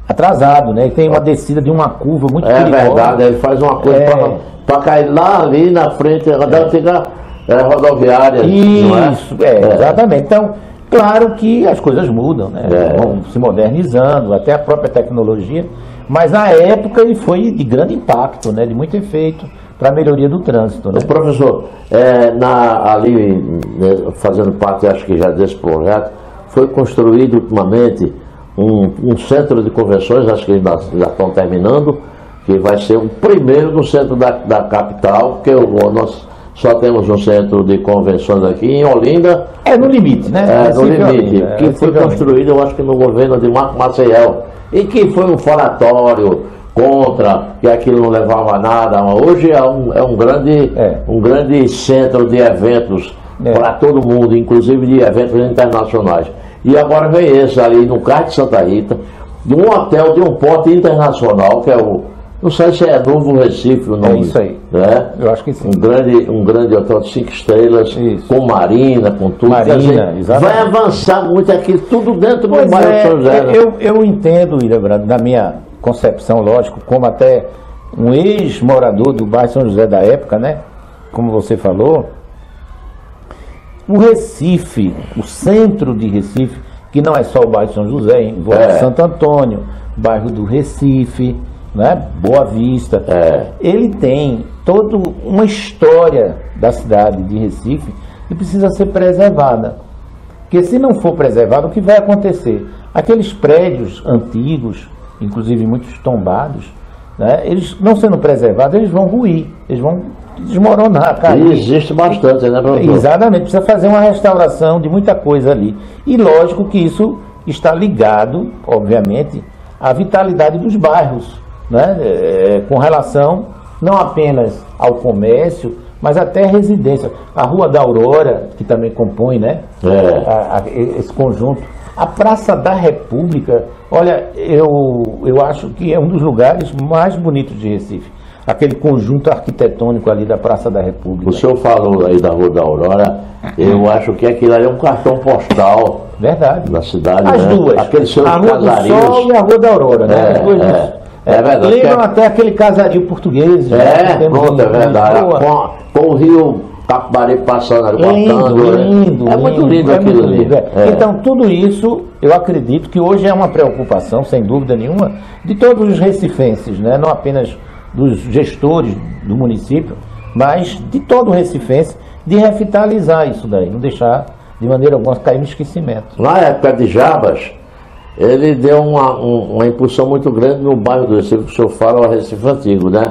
atrasado, né? E tem uma descida de uma curva muito perigosa. É verdade, ele faz uma coisa para cair lá ali na frente da antiga rodoviária. Isso, exatamente. Então, claro que as coisas mudam, né? Vão se modernizando, até a própria tecnologia, mas na época ele foi de grande impacto, né? De muito efeito para a melhoria do trânsito, né? Professor, ali, fazendo parte, acho que já desse projeto, foi construído ultimamente um centro de convenções, acho que eles já estão terminando, que vai ser o primeiro no centro da capital, porque nós só temos um centro de convenções aqui em Olinda. No limite, né? No limite, que foi construído, eu acho que no governo de Marco Maciel, e que foi um falatório contra, que aquilo não levava a nada. Hoje é um grande centro de eventos para todo mundo, inclusive de eventos internacionais. E agora vem esse ali no Cais de Santa Rita, de um hotel de um porte internacional, que é não sei se é Novo Recife o nome. É isso aí. Né? Eu acho que sim. Um grande hotel de 5 estrelas, com marina, com tudo. Marina, exatamente. Vai avançar muito aqui, tudo dentro do bairro de São José. Eu entendo, Hildebrando, na minha concepção, lógico, como até um ex-morador do bairro São José da época, né? Como você falou, o Recife, o centro de Recife, que não é só o bairro São José, envolve Santo Antônio, bairro do Recife, né? Boa Vista, ele tem toda uma história da cidade de Recife que precisa ser preservada. Porque se não for preservado, o que vai acontecer? Aqueles prédios antigos, inclusive muitos tombados, né? Eles não sendo preservados, eles vão ruir, eles vão desmoronar, cair. E existe bastante, né, professor? Exatamente, precisa fazer uma restauração de muita coisa ali. E lógico que isso está ligado, obviamente, à vitalidade dos bairros, né? Com relação não apenas ao comércio, mas até a residência. A Rua da Aurora, que também compõe, né? Esse conjunto. A Praça da República, olha, eu acho que é um dos lugares mais bonitos de Recife. Aquele conjunto arquitetônico ali da Praça da República. O senhor falou aí da Rua da Aurora, eu acho que aquilo ali é um cartão postal. Verdade. Da cidade, As duas. Aqueles seus a Rua casarios. Do Sol e a Rua da Aurora, né? É verdade. Lembram até aquele casario português. Pronto, é verdade. Com o rio Capibari passando ali, lindo. É muito lindo aquilo ali. Então, tudo isso, eu acredito que hoje é uma preocupação, sem dúvida nenhuma, de todos os recifenses, né? Não apenas dos gestores do município, mas de todo o recifense, de revitalizar isso daí, não deixar de maneira alguma cair no esquecimento. Na época de Jabas, ele deu uma impulsão muito grande no bairro do Recife, que o senhor fala, o Recife Antigo, né?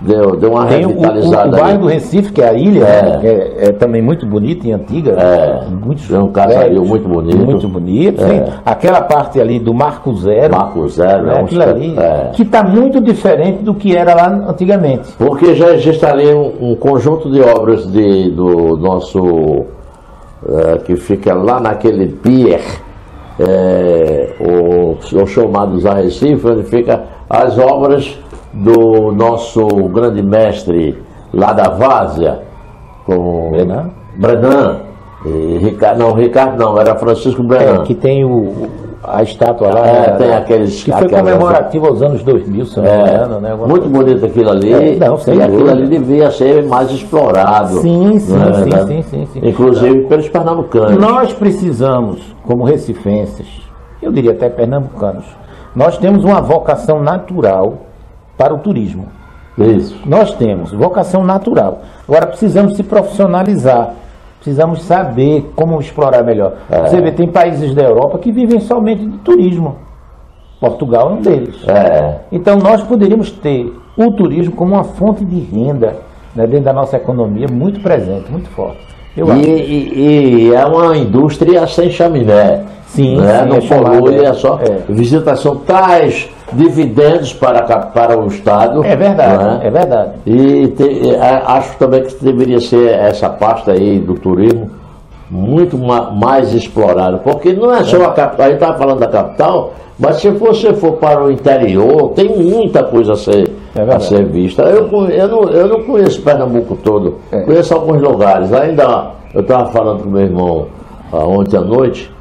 Deu uma revitalizada. O bairro do Recife, que é a ilha, né? É também muito bonita e antiga. É um casario muito bonito. Muito bonito, sim. Aquela parte ali do Marco Zero. Marco Zero, né? Aquilo ali, que está muito diferente do que era lá antigamente. Porque já existe ali um conjunto de obras do nosso, que fica lá naquele pier, o chamado Zé Recife, onde fica as obras do nosso grande mestre lá da Várzea, com Brenan. Ricardo não, era Francisco Brenan. Que tem a estátua lá. Tem aqueles. Que foi comemorativo aos anos 2000, se não me engano, né? Muito bonito aquilo ali. E aquilo ali devia ser mais explorado. Sim. Inclusive pelos pernambucanos. Nós precisamos, como recifenses, eu diria até pernambucanos, nós temos uma vocação natural para o turismo. Isso. Nós temos vocação natural. Agora precisamos se profissionalizar. Precisamos saber como explorar melhor. Você vê, tem países da Europa que vivem somente de turismo. Portugal é um deles. Então nós poderíamos ter o turismo como uma fonte de renda, né, dentro da nossa economia, muito presente, muito forte. E é uma indústria sem chaminé. Sim, não polui, é só visitação, traz dividendos para o Estado. É verdade, é verdade. E acho também que deveria ser essa pasta aí do turismo muito mais explorada, porque não é só a capital, a gente estava falando da capital, mas se você for para o interior, tem muita coisa a ser vista. Eu não conheço Pernambuco todo, conheço alguns lugares. Ainda eu estava falando com meu irmão ontem à noite,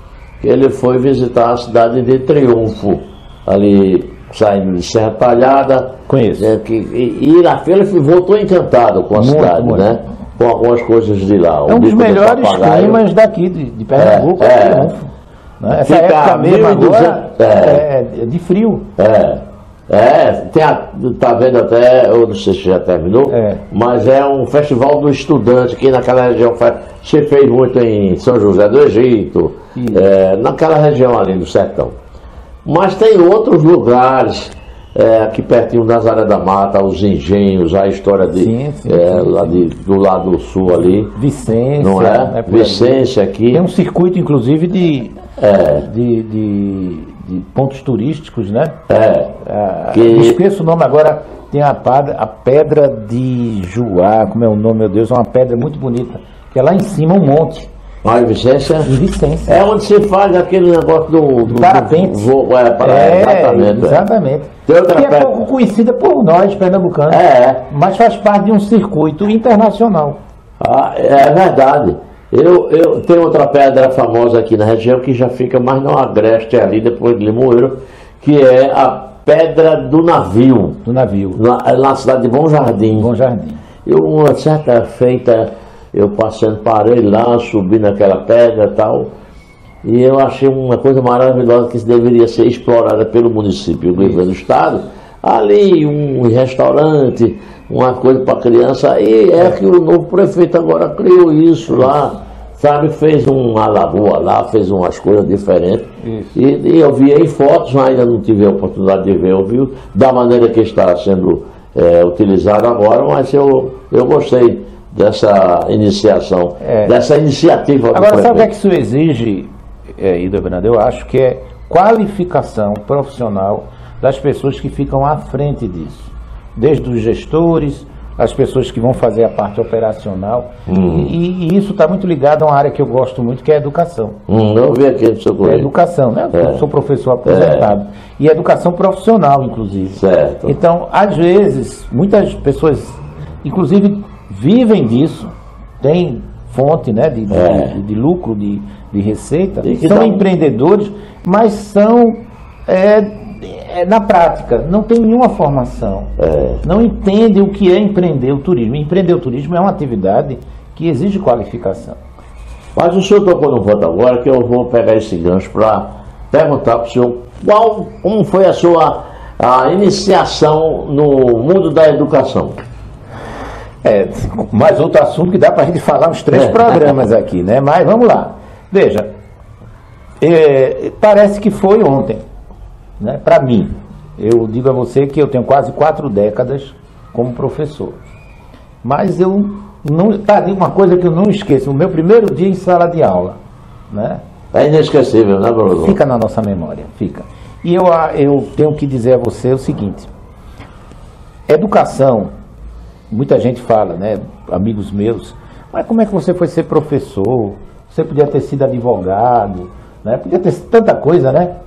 que ele foi visitar a cidade de Triunfo, ali saindo de Serra Talhada. Conheço. E na feira ele voltou encantado com a cidade, muito. né? Com algumas coisas de lá. É um dos melhores climas daqui de Pernambuco, Triunfo. Né? Essa época mesmo agora é de frio. Tá vendo até, eu não sei se já terminou, mas é um festival do estudante, que naquela região se fez muito em São José do Egito, naquela região ali do sertão. Mas tem outros lugares, aqui pertinho das áreas da mata, os engenhos, a história lá do lado sul ali. Vicência. Não é? Vicência aqui. Tem um circuito, inclusive, de pontos turísticos, né? Me esqueço o nome agora, tem a Pedra de Juá, como é o nome, meu Deus, é uma pedra muito bonita, que é lá em cima, um monte. Em Vicência? Em Vicência. É onde se faz aquele negócio do parapente. Exatamente. Que é pouco conhecida por nós, pernambucanos, mas faz parte de um circuito internacional. É verdade. Eu tenho outra pedra famosa aqui na região que já fica mais no agreste ali, depois de Limoeiro, que é a Pedra do Navio. Do navio. Na cidade de Bom Jardim. Bom Jardim. Uma certa feita, eu passando, parei lá, subi naquela pedra e tal, e eu achei uma coisa maravilhosa que deveria ser explorada pelo município, o governo do estado. Ali um restaurante, uma coisa para criança, e que o novo prefeito agora criou isso lá, sabe, fez uma lagoa lá, fez umas coisas diferentes, e eu vi em fotos, ainda não tive a oportunidade de ver, eu vi da maneira que está sendo utilizado agora, mas eu gostei dessa iniciação, dessa iniciativa do Agora, prefeito. sabe o que é que isso exige, Ido Bernardo? Eu acho que é qualificação profissional das pessoas que ficam à frente disso, desde os gestores, as pessoas que vão fazer a parte operacional, e isso está muito ligado a uma área que eu gosto muito, que é a educação. Eu vi aqui no seu currículo. Educação, né? Eu sou professor aposentado, e educação profissional, inclusive. Certo. Então, às vezes, muitas pessoas, inclusive, vivem disso, têm fonte, né, de lucro, de receita, são empreendedores, mas são... na prática, não tem nenhuma formação, não entende o que é empreender o turismo. Empreender o turismo é uma atividade que exige qualificação. Mas o senhor tocou no ponto agora, que eu vou pegar esse gancho para perguntar para o senhor como foi a sua iniciação no mundo da educação. Mais outro assunto que dá para a gente falar uns 3 programas aqui, né? Mas vamos lá. Veja, parece que foi ontem. Né? Para mim, eu digo a você que eu tenho quase 4 décadas como professor, mas eu não, uma coisa que eu não esqueço, o meu primeiro dia em sala de aula, né? É inesquecível, né, Bruno? Fica na nossa memória, fica. E eu tenho que dizer a você o seguinte: educação, muita gente fala, né, amigos meus, mas como é que você foi ser professor? Você podia ter sido advogado, né? Podia ter sido tanta coisa, né?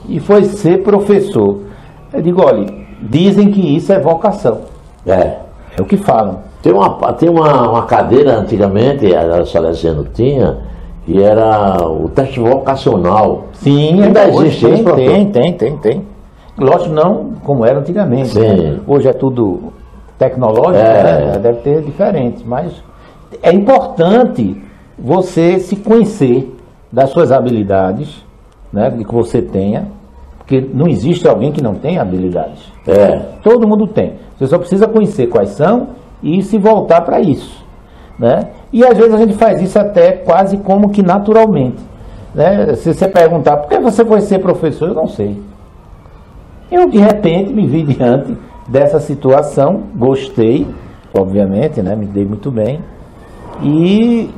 E foi ser professor. Eu digo, olha, dizem que isso é vocação. É o que falam. Tem uma cadeira antigamente, a Salesiano tinha, que era o teste vocacional. Sim, ainda existe isso. Tem. Lógico, não como era antigamente. Né? Hoje é tudo tecnológico, né? Deve ter diferente, mas é importante você se conhecer das suas habilidades, né, de que você tenha, porque não existe alguém que não tenha habilidades. Todo mundo tem. Você só precisa conhecer quais são e se voltar para isso, né? E às vezes a gente faz isso até quase como que naturalmente, né? Se você perguntar por que você foi ser professor, eu não sei. Eu de repente me vi diante dessa situação, gostei, obviamente, né? Me dei muito bem e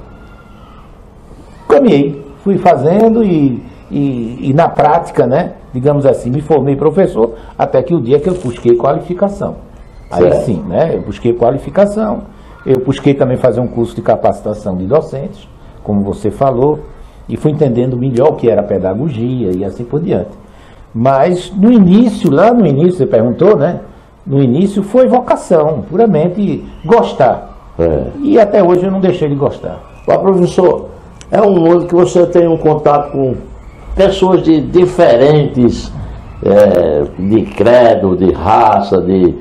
caminhei, fui fazendo e na prática, né, digamos assim, me formei professor até que o dia que eu busquei qualificação. Aí sim, né, eu busquei qualificação, eu busquei também fazer um curso de capacitação de docentes, como você falou, e fui entendendo melhor o que era pedagogia e assim por diante. Mas no início, lá no início, você perguntou, né, no início foi vocação, puramente gostar. E até hoje eu não deixei de gostar. Mas, professor, é um mundo que você tem um contato com pessoas de diferentes de credo, de raça, de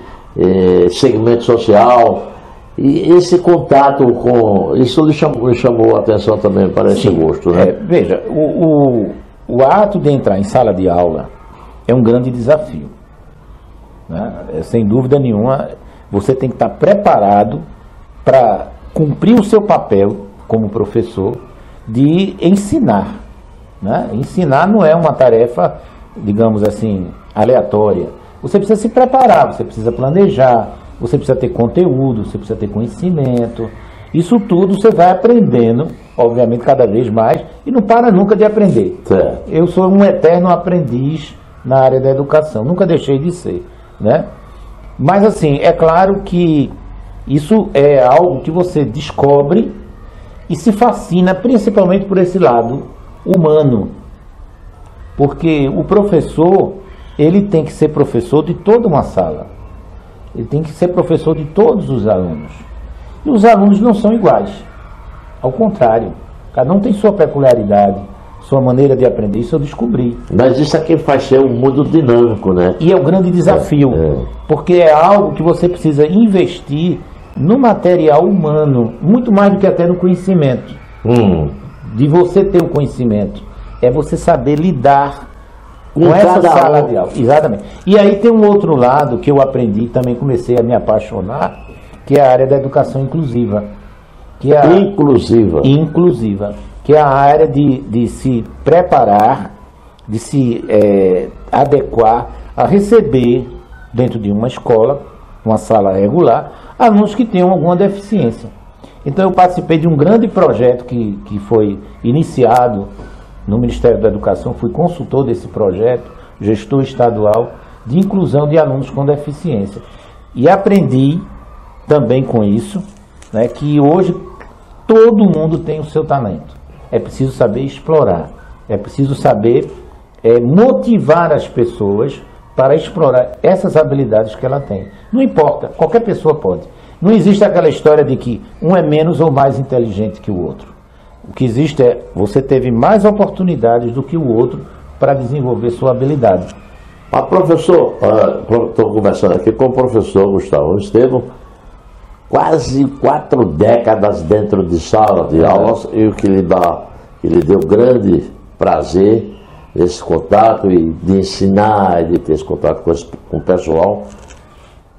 segmento social. E esse contato com... Isso lhe chamou a atenção também para esse gosto, né? Veja, o ato de entrar em sala de aula é um grande desafio, né? Sem dúvida nenhuma, você tem que estar preparado para cumprir o seu papel como professor de ensinar, né? Ensinar não é uma tarefa, digamos assim, aleatória. Você precisa se preparar, você precisa planejar, você precisa ter conteúdo, você precisa ter conhecimento. Isso tudo você vai aprendendo, obviamente, cada vez mais, e não para nunca de aprender. Eu sou um eterno aprendiz na área da educação, nunca deixei de ser, né? Mas, assim, é claro que isso é algo que você descobre e se fascina principalmente por esse lado humano. Porque o professor, ele tem que ser professor de toda uma sala. Ele tem que ser professor de todos os alunos. E os alunos não são iguais. Ao contrário, cada um tem sua peculiaridade, sua maneira de aprender. Isso eu descobri. Mas isso aqui faz ser um mundo dinâmico, né? E é o grande desafio, porque é algo que você precisa investir no material humano, muito mais do que até no conhecimento. De você ter o conhecimento, é você saber lidar com essa sala de aula. Exatamente. E aí tem um outro lado que eu aprendi e também comecei a me apaixonar, que é a área da educação inclusiva. Que é inclusiva. Que é a área de se preparar, de se adequar a receber dentro de uma escola, uma sala regular, alunos que tenham alguma deficiência. Então eu participei de um grande projeto que foi iniciado no Ministério da Educação, fui consultor desse projeto, gestor estadual, de inclusão de alunos com deficiência. E aprendi também com isso, né, que hoje todo mundo tem o seu talento. É preciso saber explorar, é preciso saber motivar as pessoas para explorar essas habilidades que ela tem. Não importa, qualquer pessoa pode. Não existe aquela história de que um é menos ou mais inteligente que o outro. O que existe é, você teve mais oportunidades do que o outro para desenvolver sua habilidade. Professor, estou conversando aqui com o professor Gustavo Estevam, quase 4 décadas dentro de sala de aulas, e o que lhe deu grande prazer esse contato e de ensinar, de ter esse contato com o pessoal.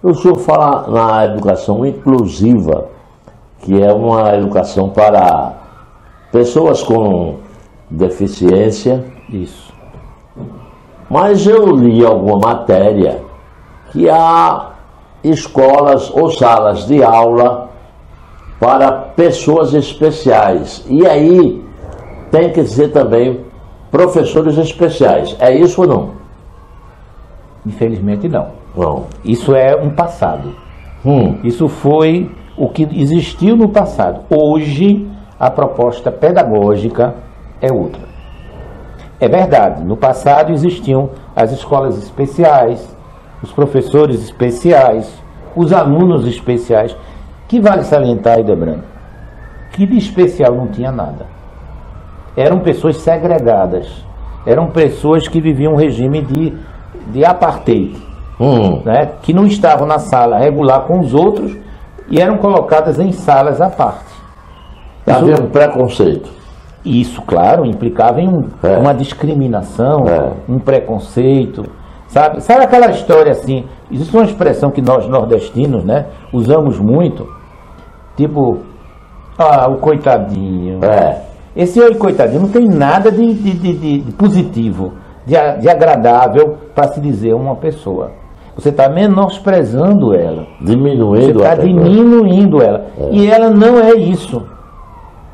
O senhor fala na educação inclusiva, que é uma educação para pessoas com deficiência. Isso. Mas eu li alguma matéria que há escolas ou salas de aula para pessoas especiais. E aí tem que ser também professores especiais. É isso ou não? Infelizmente não. Não. Isso é um passado. Isso foi o que existiu no passado. Hoje a proposta pedagógica é outra. É verdade, no passado existiam as escolas especiais, os professores especiais, os alunos especiais, que vale salientar, Idebrando, que de especial não tinha nada. Eram pessoas segregadas, eram pessoas que viviam um regime de apartheid, né, que não estavam na sala regular com os outros e eram colocadas em salas à parte. Havia um preconceito. Isso, claro, implicava em uma discriminação, um preconceito, sabe? Sabe aquela história assim, existe uma expressão que nós nordestinos, né, usamos muito, tipo, o coitadinho. Esse oi coitadinho não tem nada de positivo, de agradável para se dizer uma pessoa. Você está menosprezando ela. Diminuindo ela. Você está diminuindo ela. E ela não é isso.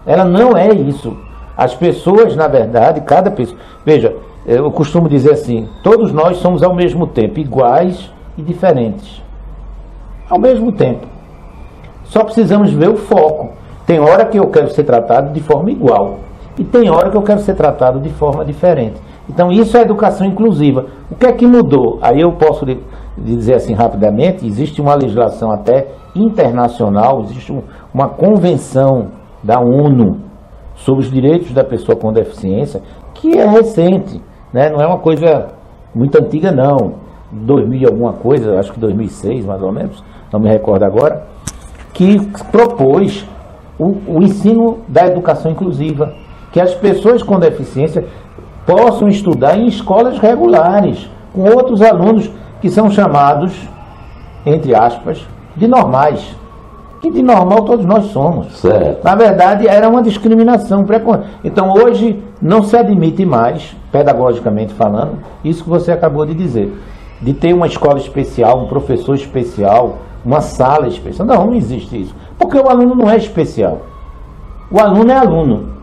Ela não é isso. As pessoas, na verdade, cada pessoa... Veja, eu costumo dizer assim, todos nós somos ao mesmo tempo iguais e diferentes. Ao mesmo tempo. Só precisamos ver o foco. Tem hora que eu quero ser tratado de forma igual. E tem hora que eu quero ser tratado de forma diferente. Então isso é educação inclusiva. O que é que mudou? Aí eu posso dizer assim rapidamente, existe uma legislação até internacional, existe uma convenção da ONU sobre os direitos da pessoa com deficiência, que é recente, né? Não é uma coisa muito antiga não, 2000 e alguma coisa, acho que 2006 mais ou menos, não me recordo agora, que propôs o ensino da educação inclusiva, que as pessoas com deficiência possam estudar em escolas regulares, com outros alunos que são chamados, entre aspas, de normais. Que de normal todos nós somos. Certo. Na verdade, era uma discriminação. Então, hoje, não se admite mais, pedagogicamente falando, isso que você acabou de dizer, de ter uma escola especial, um professor especial, uma sala especial. Não, não existe isso. Porque o aluno não é especial. O aluno é aluno.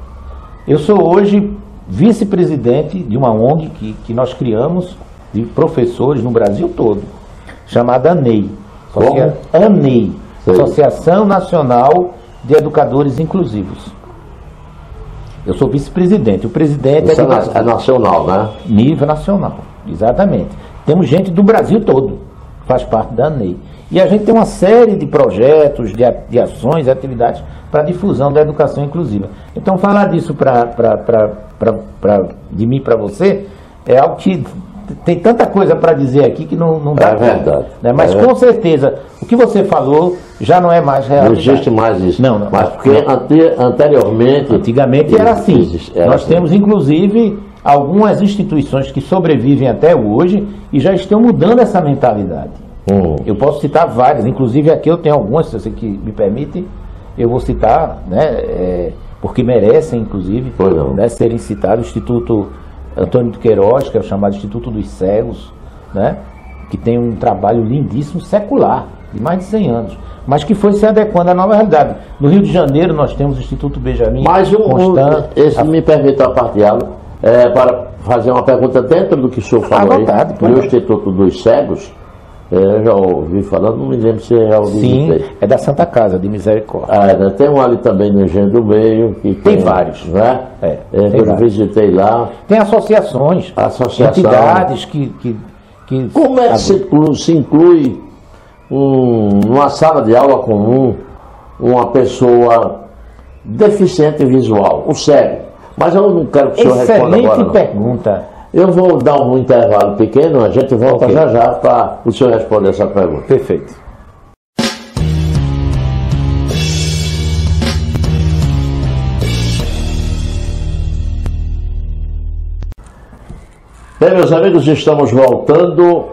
Eu sou hoje vice-presidente de uma ONG que nós criamos, de professores no Brasil todo, chamada ANEI. ANEI, Associação Nacional de Educadores Inclusivos. Eu sou vice-presidente. O presidente é nacional, né? Nível nacional, exatamente. Temos gente do Brasil todo, faz parte da ANEI. E a gente tem uma série de projetos, de ações, de atividades para a difusão da educação inclusiva. Então, falar disso de mim para você é algo que tem tanta coisa para dizer aqui que não dá. É verdade. Né? Mas com certeza, o que você falou já não é mais real. Não existe mais isso. Não. Mas porque antigamente era assim. Nós temos, inclusive, algumas instituições que sobrevivem até hoje e já estão mudando essa mentalidade. Eu posso citar várias, inclusive aqui eu tenho algumas, se você que me permite, eu vou citar, né, porque merecem, inclusive, né, serem citados. O Instituto Antônio de Queiroz, que é o chamado Instituto dos Cegos, né, que tem um trabalho lindíssimo, secular, de mais de 100 anos, mas que foi se adequando à nova realidade. No Rio de Janeiro nós temos o Instituto Benjamin Constant. Esse me permite apartilhá-lo, para fazer uma pergunta dentro do que o senhor falou aí, do Instituto dos Cegos. Eu já ouvi falando, não me lembro se eu já ouvi. Sim, é da Santa Casa de Misericórdia. Tem um ali também no Engenho do Meio. Que tem vários. Né? Eu visitei lá. Tem associações, entidades que como é que se inclui numa sala de aula comum uma pessoa deficiente visual, o cego? Mas eu não quero que o senhor responda agora. Excelente pergunta. Eu vou dar um intervalo pequeno, a gente volta já para o senhor responder essa pergunta. Perfeito. Bem, meus amigos, estamos voltando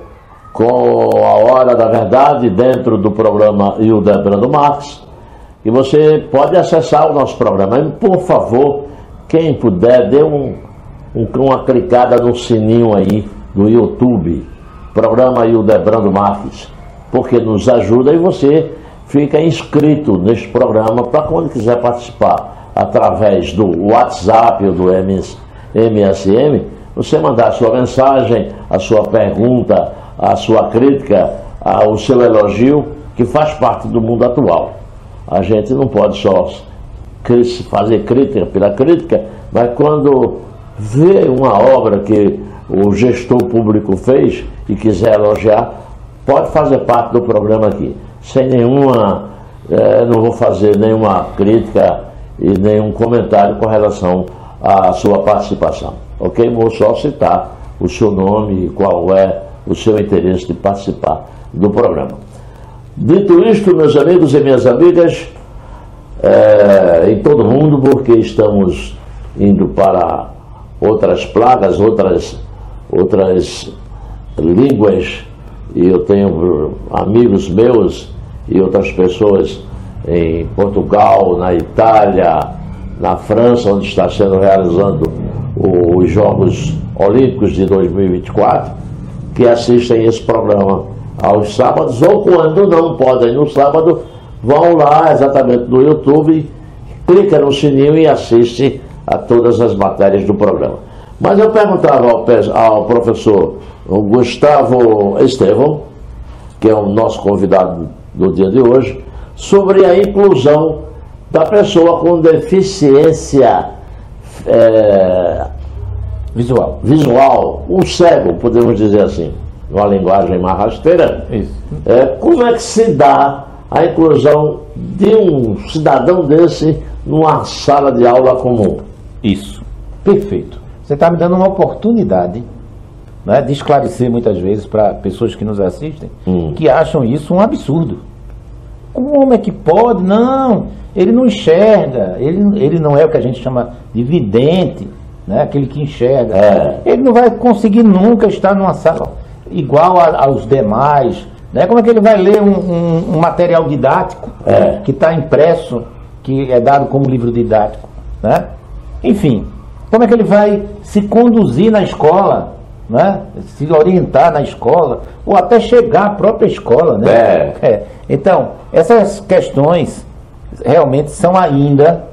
com a Hora da Verdade dentro do programa Hildebrando Marques. E você pode acessar o nosso programa. E, por favor, quem puder, dê uma clicada no sininho aí do YouTube, programa Hildebrando Marques, porque nos ajuda e você fica inscrito neste programa para quando quiser participar através do WhatsApp ou do MSM, você mandar a sua mensagem, a sua pergunta, a sua crítica, o seu elogio, que faz parte do mundo atual. A gente não pode só fazer crítica pela crítica, mas quando vê uma obra que o gestor público fez e quiser elogiar, pode fazer parte do programa aqui. Sem nenhuma, não vou fazer nenhuma crítica e nenhum comentário com relação à sua participação. Ok? Vou só citar o seu nome e qual é o seu interesse de participar do programa. Dito isto, meus amigos e minhas amigas, em todo mundo, porque estamos indo para outras plagas, outras línguas, e eu tenho amigos meus e outras pessoas em Portugal, na Itália, na França, onde está sendo realizando os Jogos Olímpicos de 2024, que assistem esse programa aos sábados, ou quando não podem no sábado, vão lá exatamente no YouTube, clica no sininho e assiste a todas as matérias do programa. Mas eu perguntava ao professor Gustavo Estevão, que é o nosso convidado do dia de hoje, sobre a inclusão da pessoa com deficiência visual, um cego, podemos dizer assim, numa linguagem mais rasteira. Isso. Como é que se dá a inclusão de um cidadão desse numa sala de aula comum? Isso, perfeito. Você está me dando uma oportunidade né, de esclarecer muitas vezes para pessoas que nos assistem, que acham isso um absurdo. Como é que pode? Não, ele não enxerga, ele não é o que a gente chama de vidente, né, aquele que enxerga. Ele não vai conseguir nunca estar numa sala igual aos demais. Né? Como é que ele vai ler um material didático que está impresso, que é dado como livro didático? Né? Enfim, como é que ele vai se conduzir na escola, né? Se orientar na escola, ou até chegar à própria escola? Né? Então, essas questões realmente são ainda,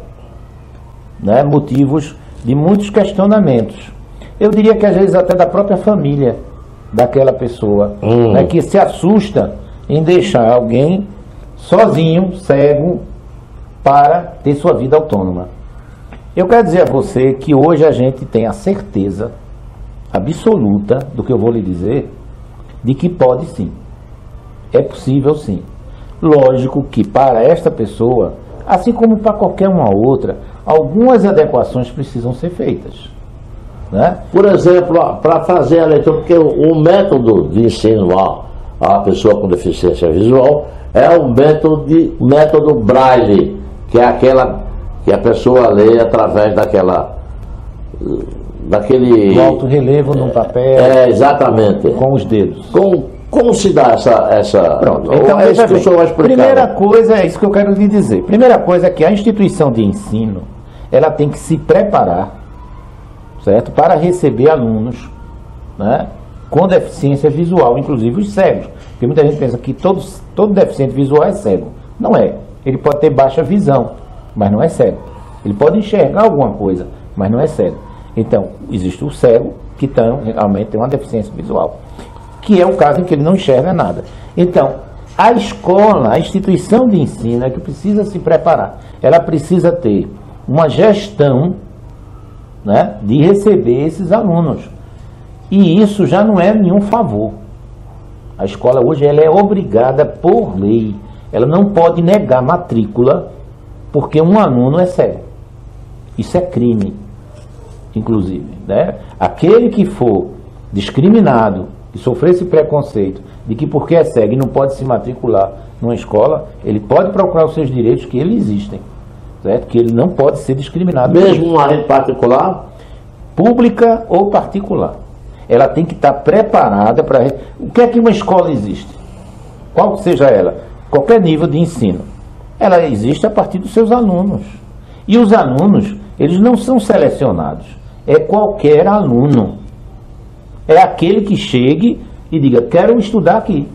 né, motivos de muitos questionamentos. Eu diria que às vezes até da própria família daquela pessoa, né, que se assusta em deixar alguém sozinho, cego, para ter sua vida autônoma. Eu quero dizer a você que hoje a gente tem a certeza absoluta do que eu vou lhe dizer, de que pode sim. É possível sim. Lógico que para esta pessoa, assim como para qualquer uma outra, algumas adequações precisam ser feitas. Né? Por exemplo, para fazer a leitura, porque o método de ensino a pessoa com deficiência visual é o método Braille, que é aquela que a pessoa lê através daquele... O alto relevo num papel. Exatamente. Com os dedos. Como se dá essa... Pronto, então é isso que o senhor vai explicar. Primeira coisa, é isso que eu quero lhe dizer. Primeira coisa é que a instituição de ensino, ela tem que se preparar, certo? Para receber alunos, né, com deficiência visual, inclusive os cegos. Porque muita gente pensa que todo deficiente visual é cego. Não é. Ele pode ter baixa visão, mas não é cego. Ele pode enxergar alguma coisa, mas não é cego. Então, existe o cego que realmente tem uma deficiência visual, que é o caso em que ele não enxerga nada. Então, a escola, a instituição de ensino é que precisa se preparar. Ela precisa ter uma gestão, né, de receber esses alunos. E isso já não é nenhum favor. A escola hoje ela é obrigada por lei. Ela não pode negar matrícula porque um aluno é cego. Isso é crime, inclusive. Né? Aquele que for discriminado, que sofrer esse preconceito de que porque é cego e não pode se matricular numa escola, ele pode procurar os seus direitos, que eles existem. Certo? Que ele não pode ser discriminado. Mesmo uma rede particular? Pública ou particular. Ela tem que estar preparada para... O que é que uma escola existe? Qual seja ela? Qualquer nível de ensino. Ela existe a partir dos seus alunos. E os alunos, eles não são selecionados. É qualquer aluno. É aquele que chegue e diga, quero estudar aqui.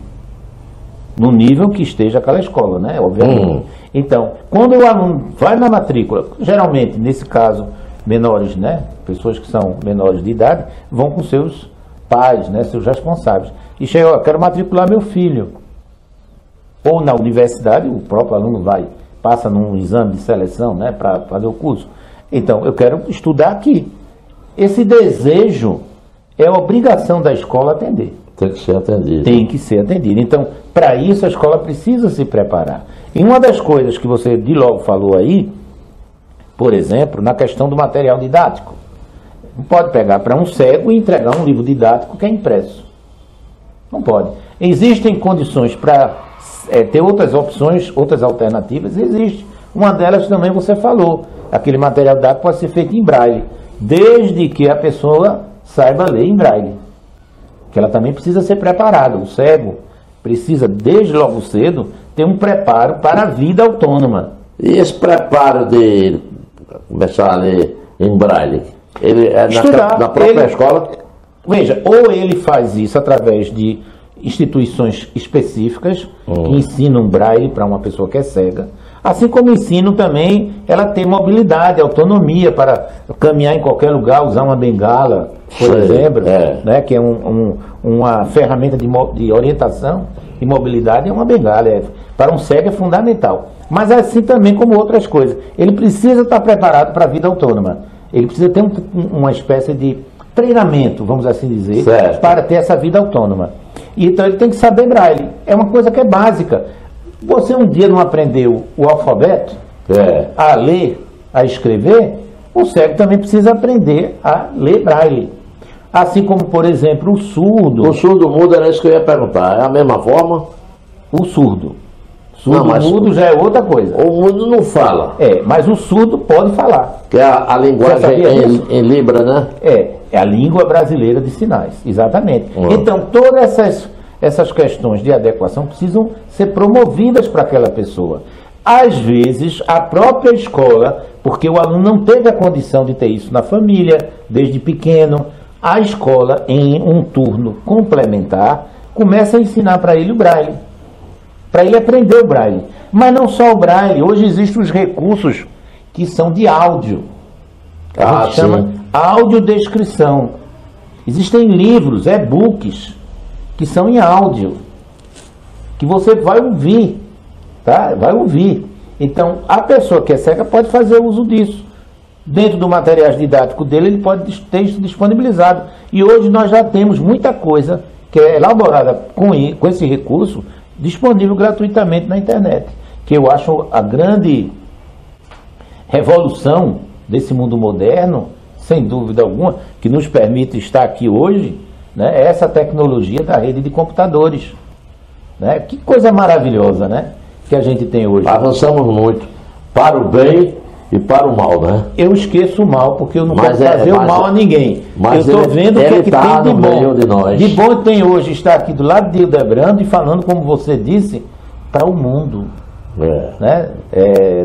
No nível que esteja aquela escola, né? Obviamente. Então, quando o aluno vai na matrícula, geralmente, nesse caso, menores, né? Pessoas que são menores de idade, vão com seus pais, né? Seus responsáveis. E chega, quero matricular meu filho. Ou na universidade, o próprio aluno passa num exame de seleção, né? Para fazer o curso. Então, eu quero estudar aqui. Esse desejo é obrigação da escola atender. Tem que ser atendido. Tem que ser atendido. Então, para isso, a escola precisa se preparar. E uma das coisas que você de logo falou aí, por exemplo, na questão do material didático. Não pode pegar para um cego e entregar um livro didático que é impresso. Não pode. Existem condições para ter outras opções, outras alternativas? Existe. Uma delas também você falou. Aquele material didático pode ser feito em braille, desde que a pessoa saiba ler em braille. Que ela também precisa ser preparada. O cego precisa, desde logo cedo, ter um preparo para a vida autônoma. E esse preparo de começar a ler em braille, ele é na própria escola? Veja, ou ele faz isso através de instituições específicas que ensinam braille para uma pessoa que é cega, assim como ensinam também ela ter mobilidade, autonomia para caminhar em qualquer lugar, usar uma bengala, por exemplo, né, que é uma ferramenta de orientação e mobilidade, é uma bengala, para um cego é fundamental. Mas assim também como outras coisas. Ele precisa estar preparado para a vida autônoma. Ele precisa ter uma espécie de treinamento, vamos assim dizer, para ter essa vida autônoma. Então ele tem que saber braille. É uma coisa que é básica. Você um dia não aprendeu o alfabeto, a ler, a escrever, o cego também precisa aprender a ler braille. Assim como, por exemplo, o surdo. O surdo mudo era isso que eu ia perguntar. É a mesma forma? O surdo. Mudo já é outra coisa. O mudo não fala. Mas o surdo pode falar. Que é a linguagem em Libra, né? É a língua brasileira de sinais, exatamente. Então, todas essas questões de adequação precisam ser promovidas para aquela pessoa. Às vezes, a própria escola, porque o aluno não teve a condição de ter isso na família, desde pequeno, a escola, em um turno complementar, começa a ensinar para ele o braille. Para ele aprender o braille. Mas não só o braille, hoje existem os recursos que são de áudio. A gente chama audiodescrição. Existem livros, e-books, que são em áudio, que você vai ouvir, tá? Vai ouvir. Então, a pessoa que é cega pode fazer uso disso. Dentro do material didático dele, ele pode ter isso disponibilizado. E hoje nós já temos muita coisa que é elaborada com esse recurso, disponível gratuitamente na internet, que eu acho a grande revolução desse mundo moderno, sem dúvida alguma, que nos permite estar aqui hoje, né, é essa tecnologia da rede de computadores. Né? Que coisa maravilhosa, né, que a gente tem hoje. Avançamos muito, para o bem e para o mal, né? Eu esqueço o mal, porque eu não quero fazer o mal a ninguém. Mas eu estou vendo o que é que tem de bom. De nós. De bom tem hoje estar aqui do lado de Hildebrando e falando, como você disse, para o mundo. Né?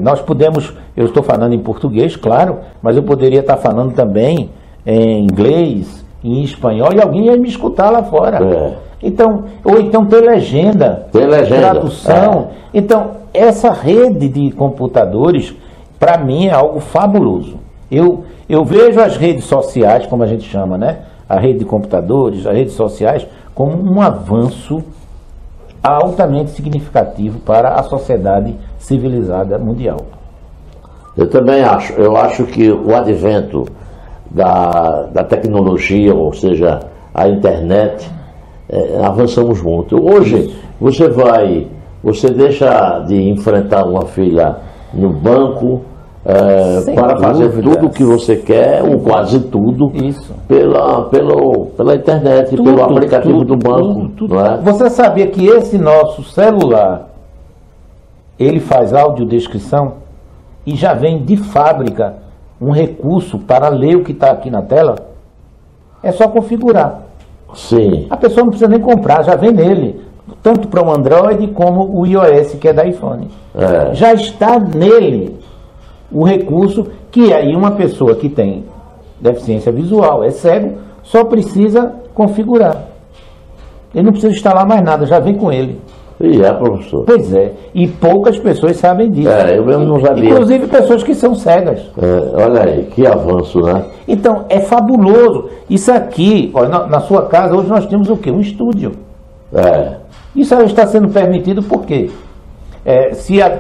Nós podemos, eu estou falando em português, claro, mas eu poderia estar falando também em inglês, em espanhol, e alguém ia me escutar lá fora. Então, ou então ter legenda, tradução. Então, essa rede de computadores, para mim, é algo fabuloso. Eu vejo as redes sociais, como a gente chama, né? A rede de computadores, as redes sociais, como um avanço altamente significativo para a sociedade civilizada mundial. Eu também acho. Eu acho que o advento da tecnologia, ou seja, a internet, avançamos muito. Hoje, você deixa de enfrentar uma fila no banco para fazer tudo o que você quer, ou quase tudo, pela internet, pelo aplicativo do banco. Não é? Você sabia que esse nosso celular, ele faz audiodescrição e já vem de fábrica um recurso para ler o que está aqui na tela? É só configurar. Sim. A pessoa não precisa nem comprar, já vem nele. Tanto para o Android como o iOS, que é da iPhone. Já está nele o recurso que aí uma pessoa que tem deficiência visual, é cego, só precisa configurar. Ele não precisa instalar mais nada, já vem com ele. Professor? Pois é, e poucas pessoas sabem disso. Eu mesmo não sabia. Inclusive pessoas que são cegas. Olha aí, que avanço, né? Então, é fabuloso. Isso aqui, olha, na sua casa, hoje nós temos o quê? Um estúdio. Isso está sendo permitido por quê? Se há,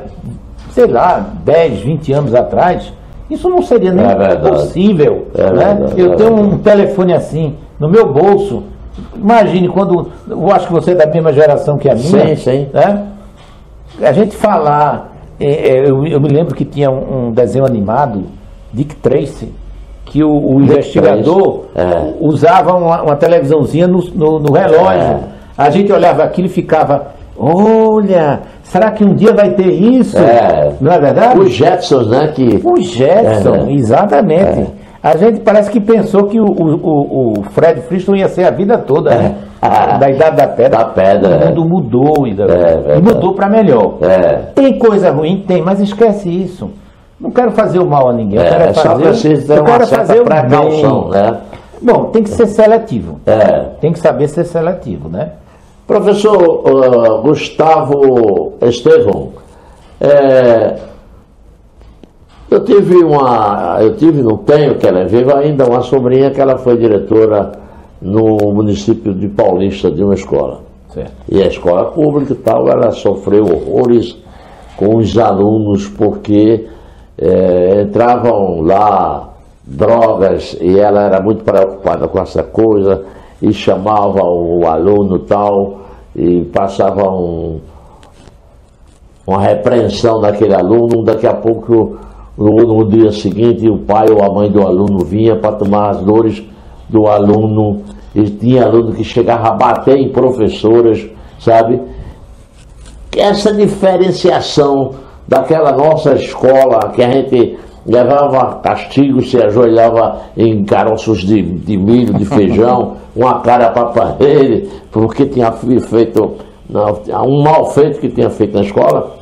sei lá, 10, 20 anos atrás, isso não seria nem possível. Né? Eu tenho um telefone assim, no meu bolso. Imagine quando, eu acho que você é da mesma geração que a minha. Sim. Né? A gente falar, eu me lembro que tinha um desenho animado, Dick Tracy, que o investigador usava uma televisãozinha no relógio. A gente olhava aquilo e ficava, olha, será que um dia vai ter isso? Não é verdade? Os Jetsons, né? Os Jetsons, exatamente. A gente parece que pensou que o Fred Flintstone ia ser a vida toda, né? Da Idade da Pedra. O mundo mudou, e mudou para melhor. Tem coisa ruim? Tem, mas esquece isso. Não quero fazer o mal a ninguém, eu quero fazer o bem. Né? Bom, tem que ser seletivo. Tem que saber ser seletivo, né? Professor Gustavo Estevão, não tenho, que ela é viva ainda, uma sobrinha que ela foi diretora no município de Paulista de uma escola. Certo. E a escola pública e tal, ela sofreu horrores com os alunos porque entravam lá drogas e ela era muito preocupada com essa coisa e chamava o aluno tal e passava uma repreensão daquele aluno. Daqui a pouco, no dia seguinte, o pai ou a mãe do aluno vinha para tomar as dores do aluno, e tinha aluno que chegava a bater em professoras, sabe? Essa diferenciação daquela nossa escola, que a gente levava castigo, se ajoelhava em caroços de milho, de feijão, uma cara para parede, porque tinha feito um mal feito que tinha feito na escola.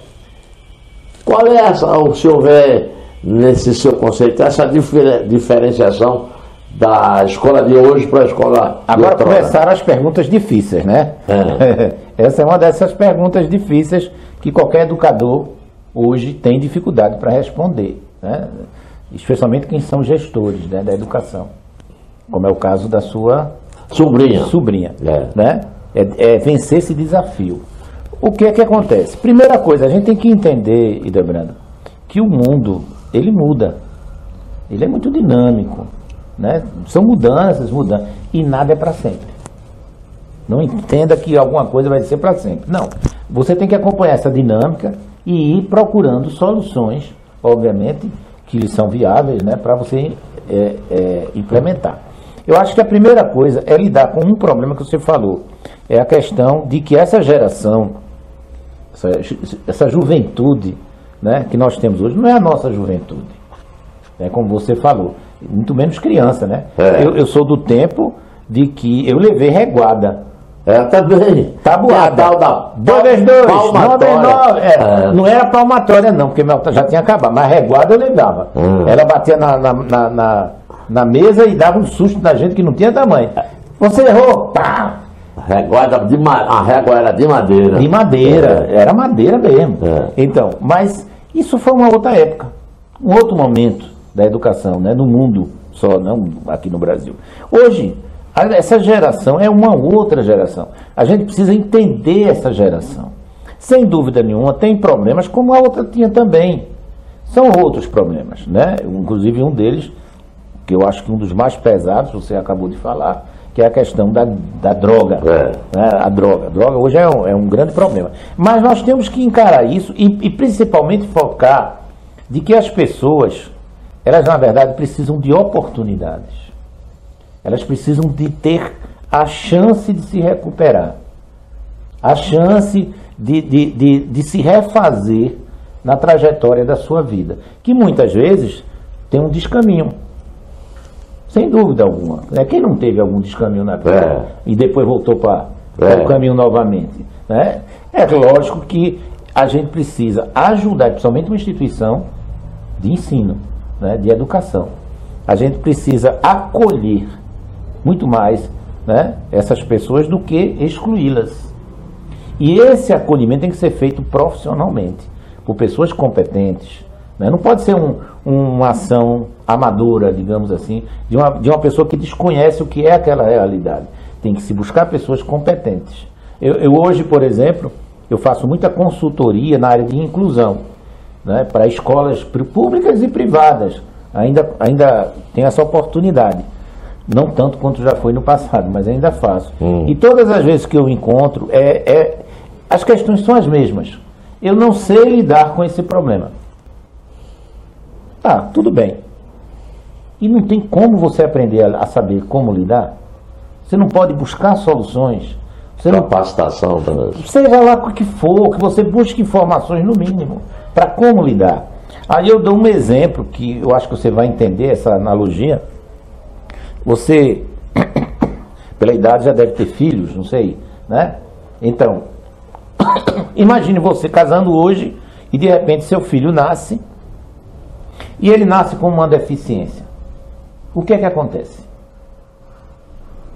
Qual é o senhor vê nesse seu conceito, essa diferenciação da escola de hoje para a escola de agora outrora? Começaram as perguntas difíceis, né? Essa é uma dessas perguntas difíceis que qualquer educador hoje tem dificuldade para responder, né? Especialmente quem são gestores, né, da educação, como é o caso da sua sobrinha, né? É vencer esse desafio. O que é que acontece? Primeira coisa, a gente tem que entender, Hildebrando, que o mundo, ele muda, ele é muito dinâmico, né? São mudanças, e nada é para sempre. Não entenda que alguma coisa vai ser para sempre. Não, você tem que acompanhar essa dinâmica e ir procurando soluções, obviamente, que são viáveis, né, para você implementar. Eu acho que a primeira coisa é lidar com um problema que você falou, é a questão de que essa geração, essa juventude, né, que nós temos hoje, não é a nossa juventude, né, como você falou, muito menos criança, né? Eu sou do tempo de que eu levei reguada. Também. Tabuada. 2 vezes 2. Não era palmatória, não, porque já tinha acabado. Mas reguada eu levava. Ela batia na mesa e dava um susto na gente que não tinha tamanho. Você errou. Pá! A régua era de madeira. De madeira. Era madeira mesmo. Então, mas isso foi uma outra época. Um outro momento da educação, né? No mundo só, não aqui no Brasil. Hoje, essa geração é uma outra geração. A gente precisa entender essa geração. Sem dúvida nenhuma, tem problemas como a outra tinha também. São outros problemas, né? Inclusive um deles, que eu acho que um dos mais pesados, você acabou de falar, que é a questão da droga. Né? A droga hoje é um grande problema. Mas nós temos que encarar isso e principalmente focar de que as pessoas, elas na verdade precisam de oportunidades. Elas precisam de ter a chance de se recuperar, a chance de se refazer na trajetória da sua vida, que muitas vezes tem um descaminho, sem dúvida alguma. Quem não teve algum descaminho na vida e depois voltou para o caminho novamente? Né? É lógico que a gente precisa ajudar, principalmente uma instituição de ensino, né, de educação. A gente precisa acolher muito mais, né, essas pessoas do que excluí-las. E esse acolhimento tem que ser feito profissionalmente, por pessoas competentes. Né? Não pode ser uma ação amadora, digamos assim, de uma pessoa que desconhece o que é aquela realidade. Tem que se buscar pessoas competentes. Eu hoje, por exemplo, eu faço muita consultoria na área de inclusão, né, para escolas públicas e privadas. Ainda tenho essa oportunidade. Não tanto quanto já foi no passado, mas ainda faço. E todas as vezes que eu encontro, as questões são as mesmas. Eu não sei lidar com esse problema. Tá, tudo bem. E não tem como você aprender a saber como lidar? Você não pode buscar soluções. Você capacitação. Seja lá o que for, que você busque informações no mínimo para como lidar. Aí eu dou um exemplo que eu acho que você vai entender essa analogia. Você, pela idade, já deve ter filhos, não sei, né? Então, imagine você casando hoje e de repente seu filho nasce e ele nasce com uma deficiência. O que é que acontece?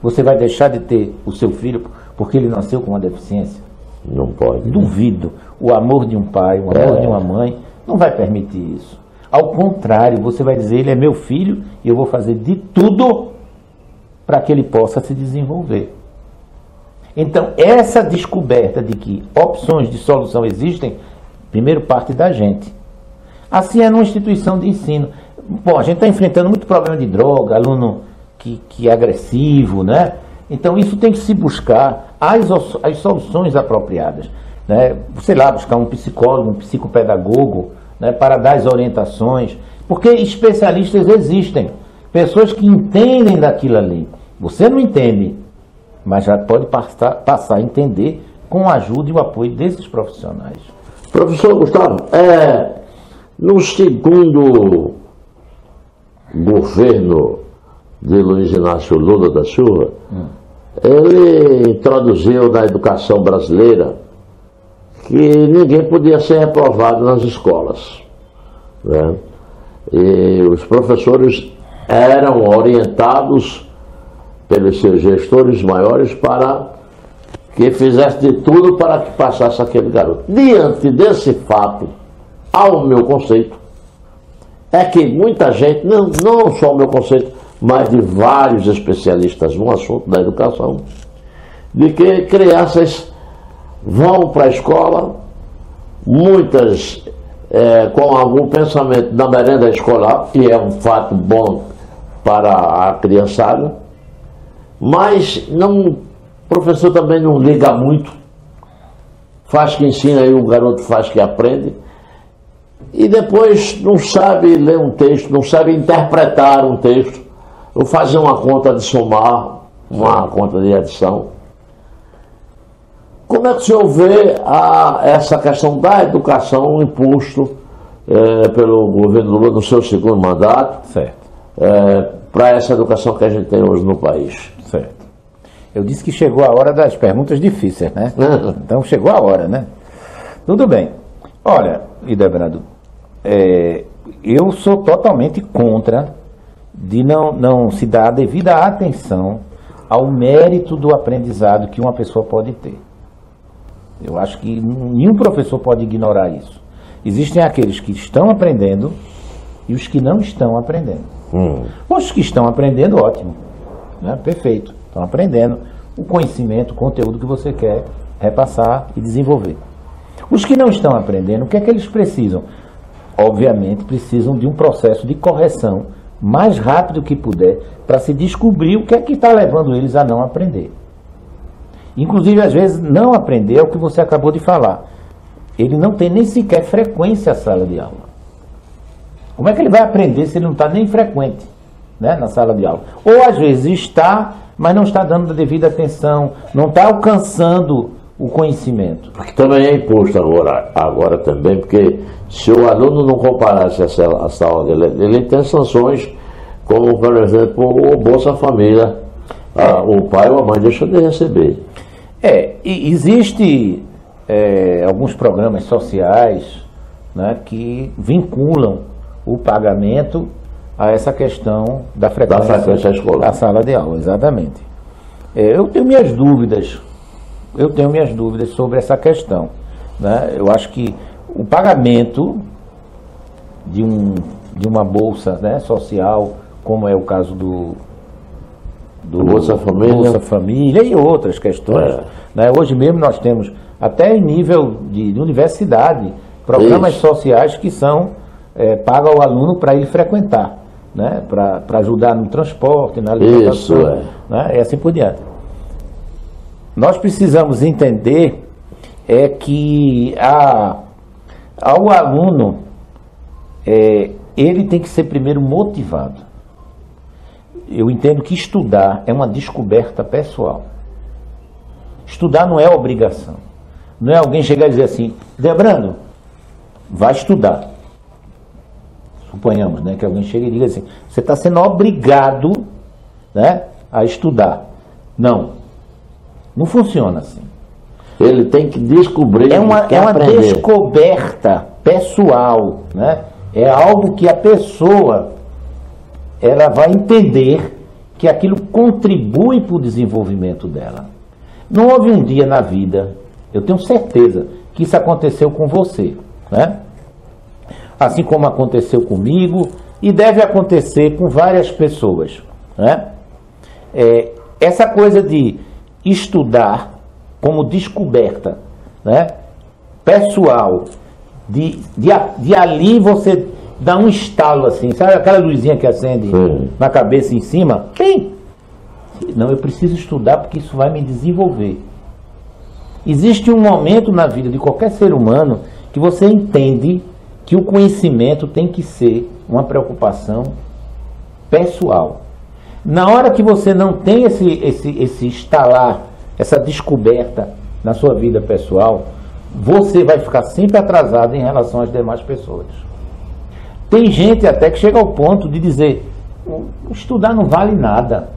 Você vai deixar de ter o seu filho porque ele nasceu com uma deficiência? Não pode. Duvido. O amor de um pai, o amor de uma mãe não vai permitir isso. Ao contrário, você vai dizer, ele é meu filho e eu vou fazer de tudo para que ele possa se desenvolver. Então, essa descoberta de que opções de solução existem, primeiro parte da gente. Assim é numa instituição de ensino. Bom, a gente está enfrentando muito problema de droga, aluno que é agressivo, né? Então, isso tem que se buscar as soluções apropriadas. Né? Sei lá, buscar um psicólogo, um psicopedagogo, né, para dar as orientações, porque especialistas existem, pessoas que entendem daquilo ali. Você não entende, mas já pode passar a entender com a ajuda e o apoio desses profissionais. Professor Gustavo, no segundo governo de Luiz Inácio Lula da Silva, ele introduziu na educação brasileira que ninguém podia ser reprovado nas escolas, né? E os professores eram orientados pelos seus gestores maiores para que fizesse de tudo para que passasse aquele garoto. Diante desse fato, ao meu conceito, é que muita gente, não só o meu conceito, mas de vários especialistas no assunto da educação, de que crianças vão para a escola, muitas com algum pensamento da merenda escolar, que é um fato bom para a criançada, mas o professor também não liga muito, faz que ensina e o garoto faz que aprende, e depois não sabe ler um texto, não sabe interpretar um texto, ou fazer uma conta de somar, uma conta de adição. Como é que o senhor vê essa questão da educação imposto pelo governo Lula no seu segundo mandato, para essa educação que a gente tem hoje no país? Certo. Eu disse que chegou a hora das perguntas difíceis, né? Então chegou a hora, né? Tudo bem. Olha, Hildebrando, eu sou totalmente contra de não se dar a devida atenção ao mérito do aprendizado que uma pessoa pode ter. Eu acho que nenhum professor pode ignorar isso. Existem aqueles que estão aprendendo e os que não estão aprendendo. Os que estão aprendendo, ótimo, né? Perfeito, estão aprendendo o conhecimento, o conteúdo que você quer repassar e desenvolver. Os que não estão aprendendo, o que é que eles precisam? Obviamente precisam de um processo de correção mais rápido que puder para se descobrir o que é que está levando eles a não aprender. Inclusive, às vezes, não aprender é o que você acabou de falar. Ele não tem nem sequer frequência à sala de aula. Como é que ele vai aprender se ele não está nem frequente, né, na sala de aula? Ou às vezes está, mas não está dando a devida atenção, não está alcançando o conhecimento. Porque também é imposto agora também, porque se o aluno não comparasse a sala dele, ele tem sanções, como, por exemplo, o Bolsa Família. O pai ou a mãe deixa de receber. Existe alguns programas sociais, né, que vinculam o pagamento a essa questão da frequência escolar, da sala de aula, exatamente. Eu tenho minhas dúvidas sobre essa questão, né? Eu acho que o pagamento de uma bolsa, né, social, como é o caso do Bolsa Família e outras questões, né? Hoje mesmo nós temos, até em nível de universidade, programas sociais que são pagam ao aluno para ele frequentar, né? Para ajudar no transporte, na alimentação, né? E assim por diante. Nós precisamos entender que ao aluno ele tem que ser primeiro motivado. Eu entendo que estudar é uma descoberta pessoal. Estudar não é obrigação. Não é alguém chegar e dizer assim, Hildebrando, vai estudar. Suponhamos, né, que alguém chega e diga assim, você está sendo obrigado, né, a estudar. Não funciona assim. Ele tem que descobrir. É uma descoberta pessoal, né? É algo que a pessoa ela vai entender que aquilo contribui para o desenvolvimento dela. Não houve um dia na vida, eu tenho certeza que isso aconteceu com você, né? Assim como aconteceu comigo e deve acontecer com várias pessoas, né? Essa coisa de estudar como descoberta, né, pessoal, de ali você dá um estalo assim, sabe aquela luzinha que acende na cabeça em cima? Não, eu preciso estudar porque isso vai me desenvolver. Existe um momento na vida de qualquer ser humano que você entende que o conhecimento tem que ser uma preocupação pessoal. Na hora que você não tem esse instalar, essa descoberta na sua vida pessoal, você vai ficar sempre atrasado em relação às demais pessoas. Tem gente até que chega ao ponto de dizer, estudar não vale nada.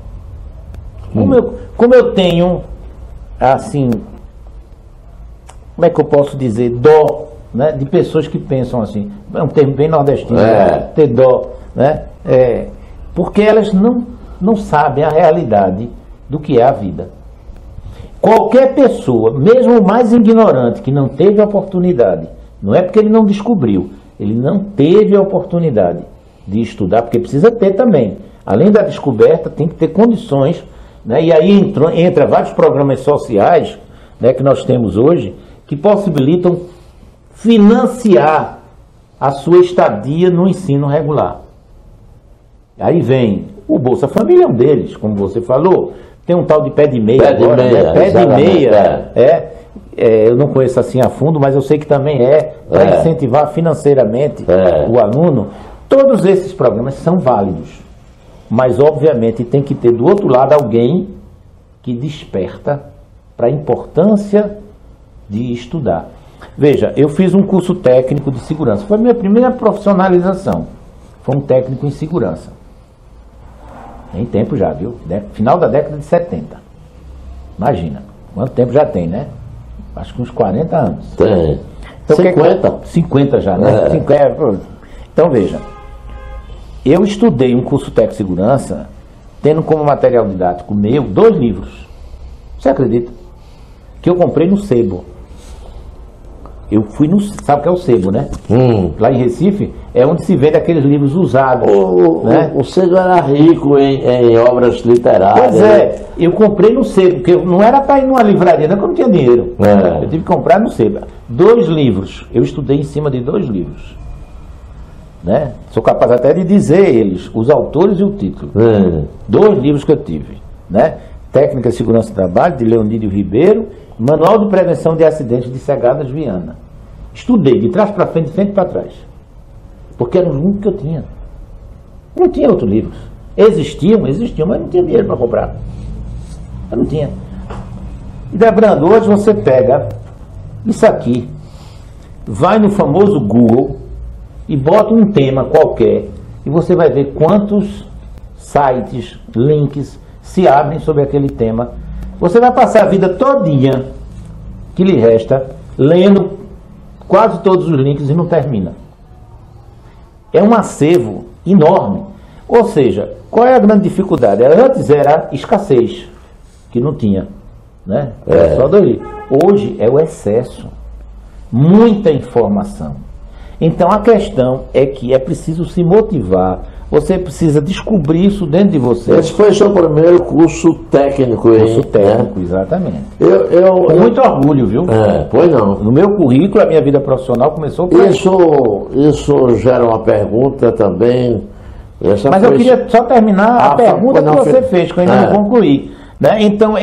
Como eu tenho, assim, como é que eu posso dizer, dó, né, de pessoas que pensam assim, é um termo bem nordestino, ter dó, né, porque elas não sabem a realidade do que é a vida. Qualquer pessoa, mesmo o mais ignorante, que não teve a oportunidade, não é porque ele não descobriu, ele não teve a oportunidade de estudar, porque precisa ter também. Além da descoberta, tem que ter condições, né? E aí entra vários programas sociais, né, que nós temos hoje, que possibilitam financiar a sua estadia no ensino regular. Aí vem o Bolsa Família, é um deles, como você falou. Tem um tal de pé de meia agora, né? Pé de meia, eu não conheço assim a fundo, mas eu sei que também para incentivar financeiramente o aluno. Todos esses programas são válidos, mas obviamente tem que ter do outro lado alguém que desperta para a importância de estudar. Veja, eu fiz um curso técnico de segurança, foi a minha primeira profissionalização, foi um técnico em segurança. Tem tempo já, viu? Final da década de 70. Imagina, quanto tempo já tem, né? Acho que uns 40 anos. Tem. Então, 50. 50 já, né? 50. Então, veja, eu estudei um curso técnico de segurança, tendo como material didático meu 2 livros. Você acredita? Que eu comprei no Sebo. Eu fui no... Sabe o que é o Sebo, né? Lá em Recife, é onde se vende aqueles livros usados. Né? O Sebo era rico em obras literárias. Pois é, eu comprei no Sebo, porque não era para ir numa livraria, não, porque eu não tinha dinheiro. Eu tive que comprar no Sebo. 2 livros. Eu estudei em cima de 2 livros. Né? Sou capaz até de dizer eles, os autores e o título. 2 livros que eu tive. Né? Técnica de Segurança do Trabalho, de Leonídio Ribeiro, Manual de Prevenção de Acidentes de Cegadas Viana. Estudei de trás para frente, de frente para trás. Porque era o único que eu tinha. Não tinha outros livros. Existiam, mas não tinha dinheiro para comprar. Eu não tinha. E Debrando, hoje você pega isso aqui, vai no famoso Google e bota um tema qualquer e você vai ver quantos sites, links se abrem sobre aquele tema. Você vai passar a vida todinha que lhe resta lendo quase todos os links e não termina. É um acervo enorme. Ou seja, qual é a grande dificuldade? Antes era escassez, que não tinha, né? Era só 2 livros. Hoje é o excesso. Muita informação. Então a questão é que é preciso se motivar. Você precisa descobrir isso dentro de você. Esse foi o seu primeiro curso técnico, hein? Curso técnico, exatamente. Com muito orgulho, viu? Pois não. No meu currículo, a minha vida profissional começou por isso gera uma pergunta também. Mas eu queria só terminar a pergunta que você fez, que eu ainda não concluí. Né? Então,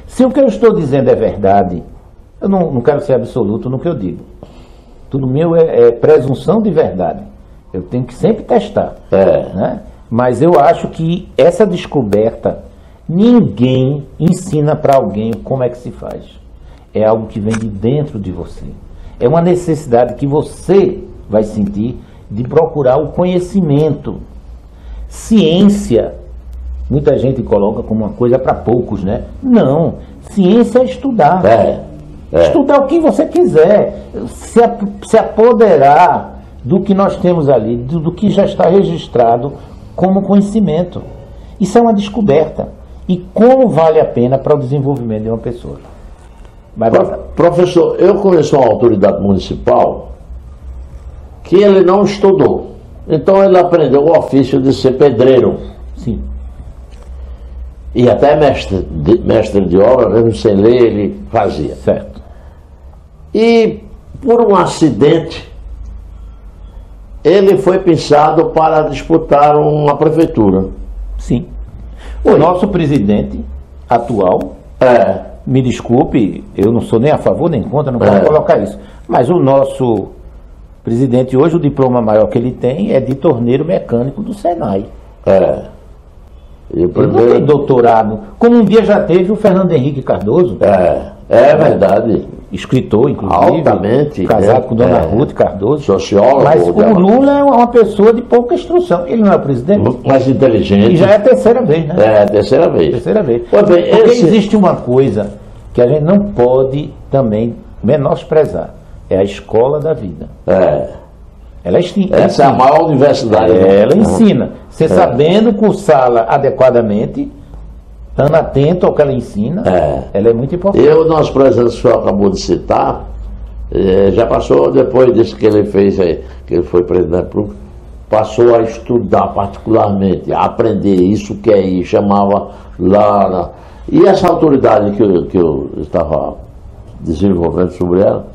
se o que eu estou dizendo é verdade, eu não quero ser absoluto no que eu digo. Tudo meu é presunção de verdade. Eu tenho que sempre testar. Né? Mas eu acho que essa descoberta, ninguém ensina para alguém como é que se faz. É algo que vem de dentro de você. É uma necessidade que você vai sentir de procurar o conhecimento. Ciência, muita gente coloca como uma coisa para poucos, né? Não, ciência é estudar. Estudar o que você quiser, se apoderar do que nós temos ali, do que já está registrado como conhecimento. Isso é uma descoberta. E como vale a pena para o desenvolvimento de uma pessoa. Professor, eu conheço uma autoridade municipal que ele não estudou. Então ele aprendeu o ofício de ser pedreiro. Sim. E até mestre de obra, mesmo sem ler, ele fazia. Certo. E por um acidente, ele foi pensado para disputar uma prefeitura. Sim. O nosso presidente atual, me desculpe, eu não sou nem a favor nem contra, não quero colocar isso, mas o nosso presidente hoje, o diploma maior que ele tem é de torneiro mecânico do Senai. Ele não tem doutorado, como um dia já teve o Fernando Henrique Cardoso. É verdade. Escritor, inclusive. Altamente. Casado com Dona Ruth Cardoso. Sociólogo. Mas o Lula é uma pessoa de pouca instrução. Ele não é o presidente. Mais inteligente. E já é a terceira vez, né? É a terceira vez. Terceira vez. Pois bem, porque existe uma coisa que a gente não pode também menosprezar. É a escola da vida. Ela ensina. Essa é a maior universidade. Ela ensina. Você sabendo cursá-la adequadamente, estando atento ao que ela ensina, ela é muito importante. Nosso presidente, o senhor acabou de citar, já passou, depois disso que ele fez, que ele foi presidente, passou a estudar particularmente, a aprender isso que aí chamava lá. E essa autoridade que eu estava desenvolvendo sobre ela,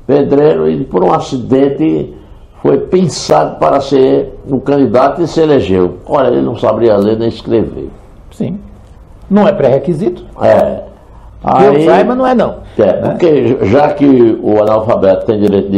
pedreiro, e por um acidente foi pensado para ser um candidato e se elegeu. Olha, ele não sabia ler nem escrever. Sim. Não é pré-requisito. Que eu saiba, não é não. Porque já que o analfabeto tem direito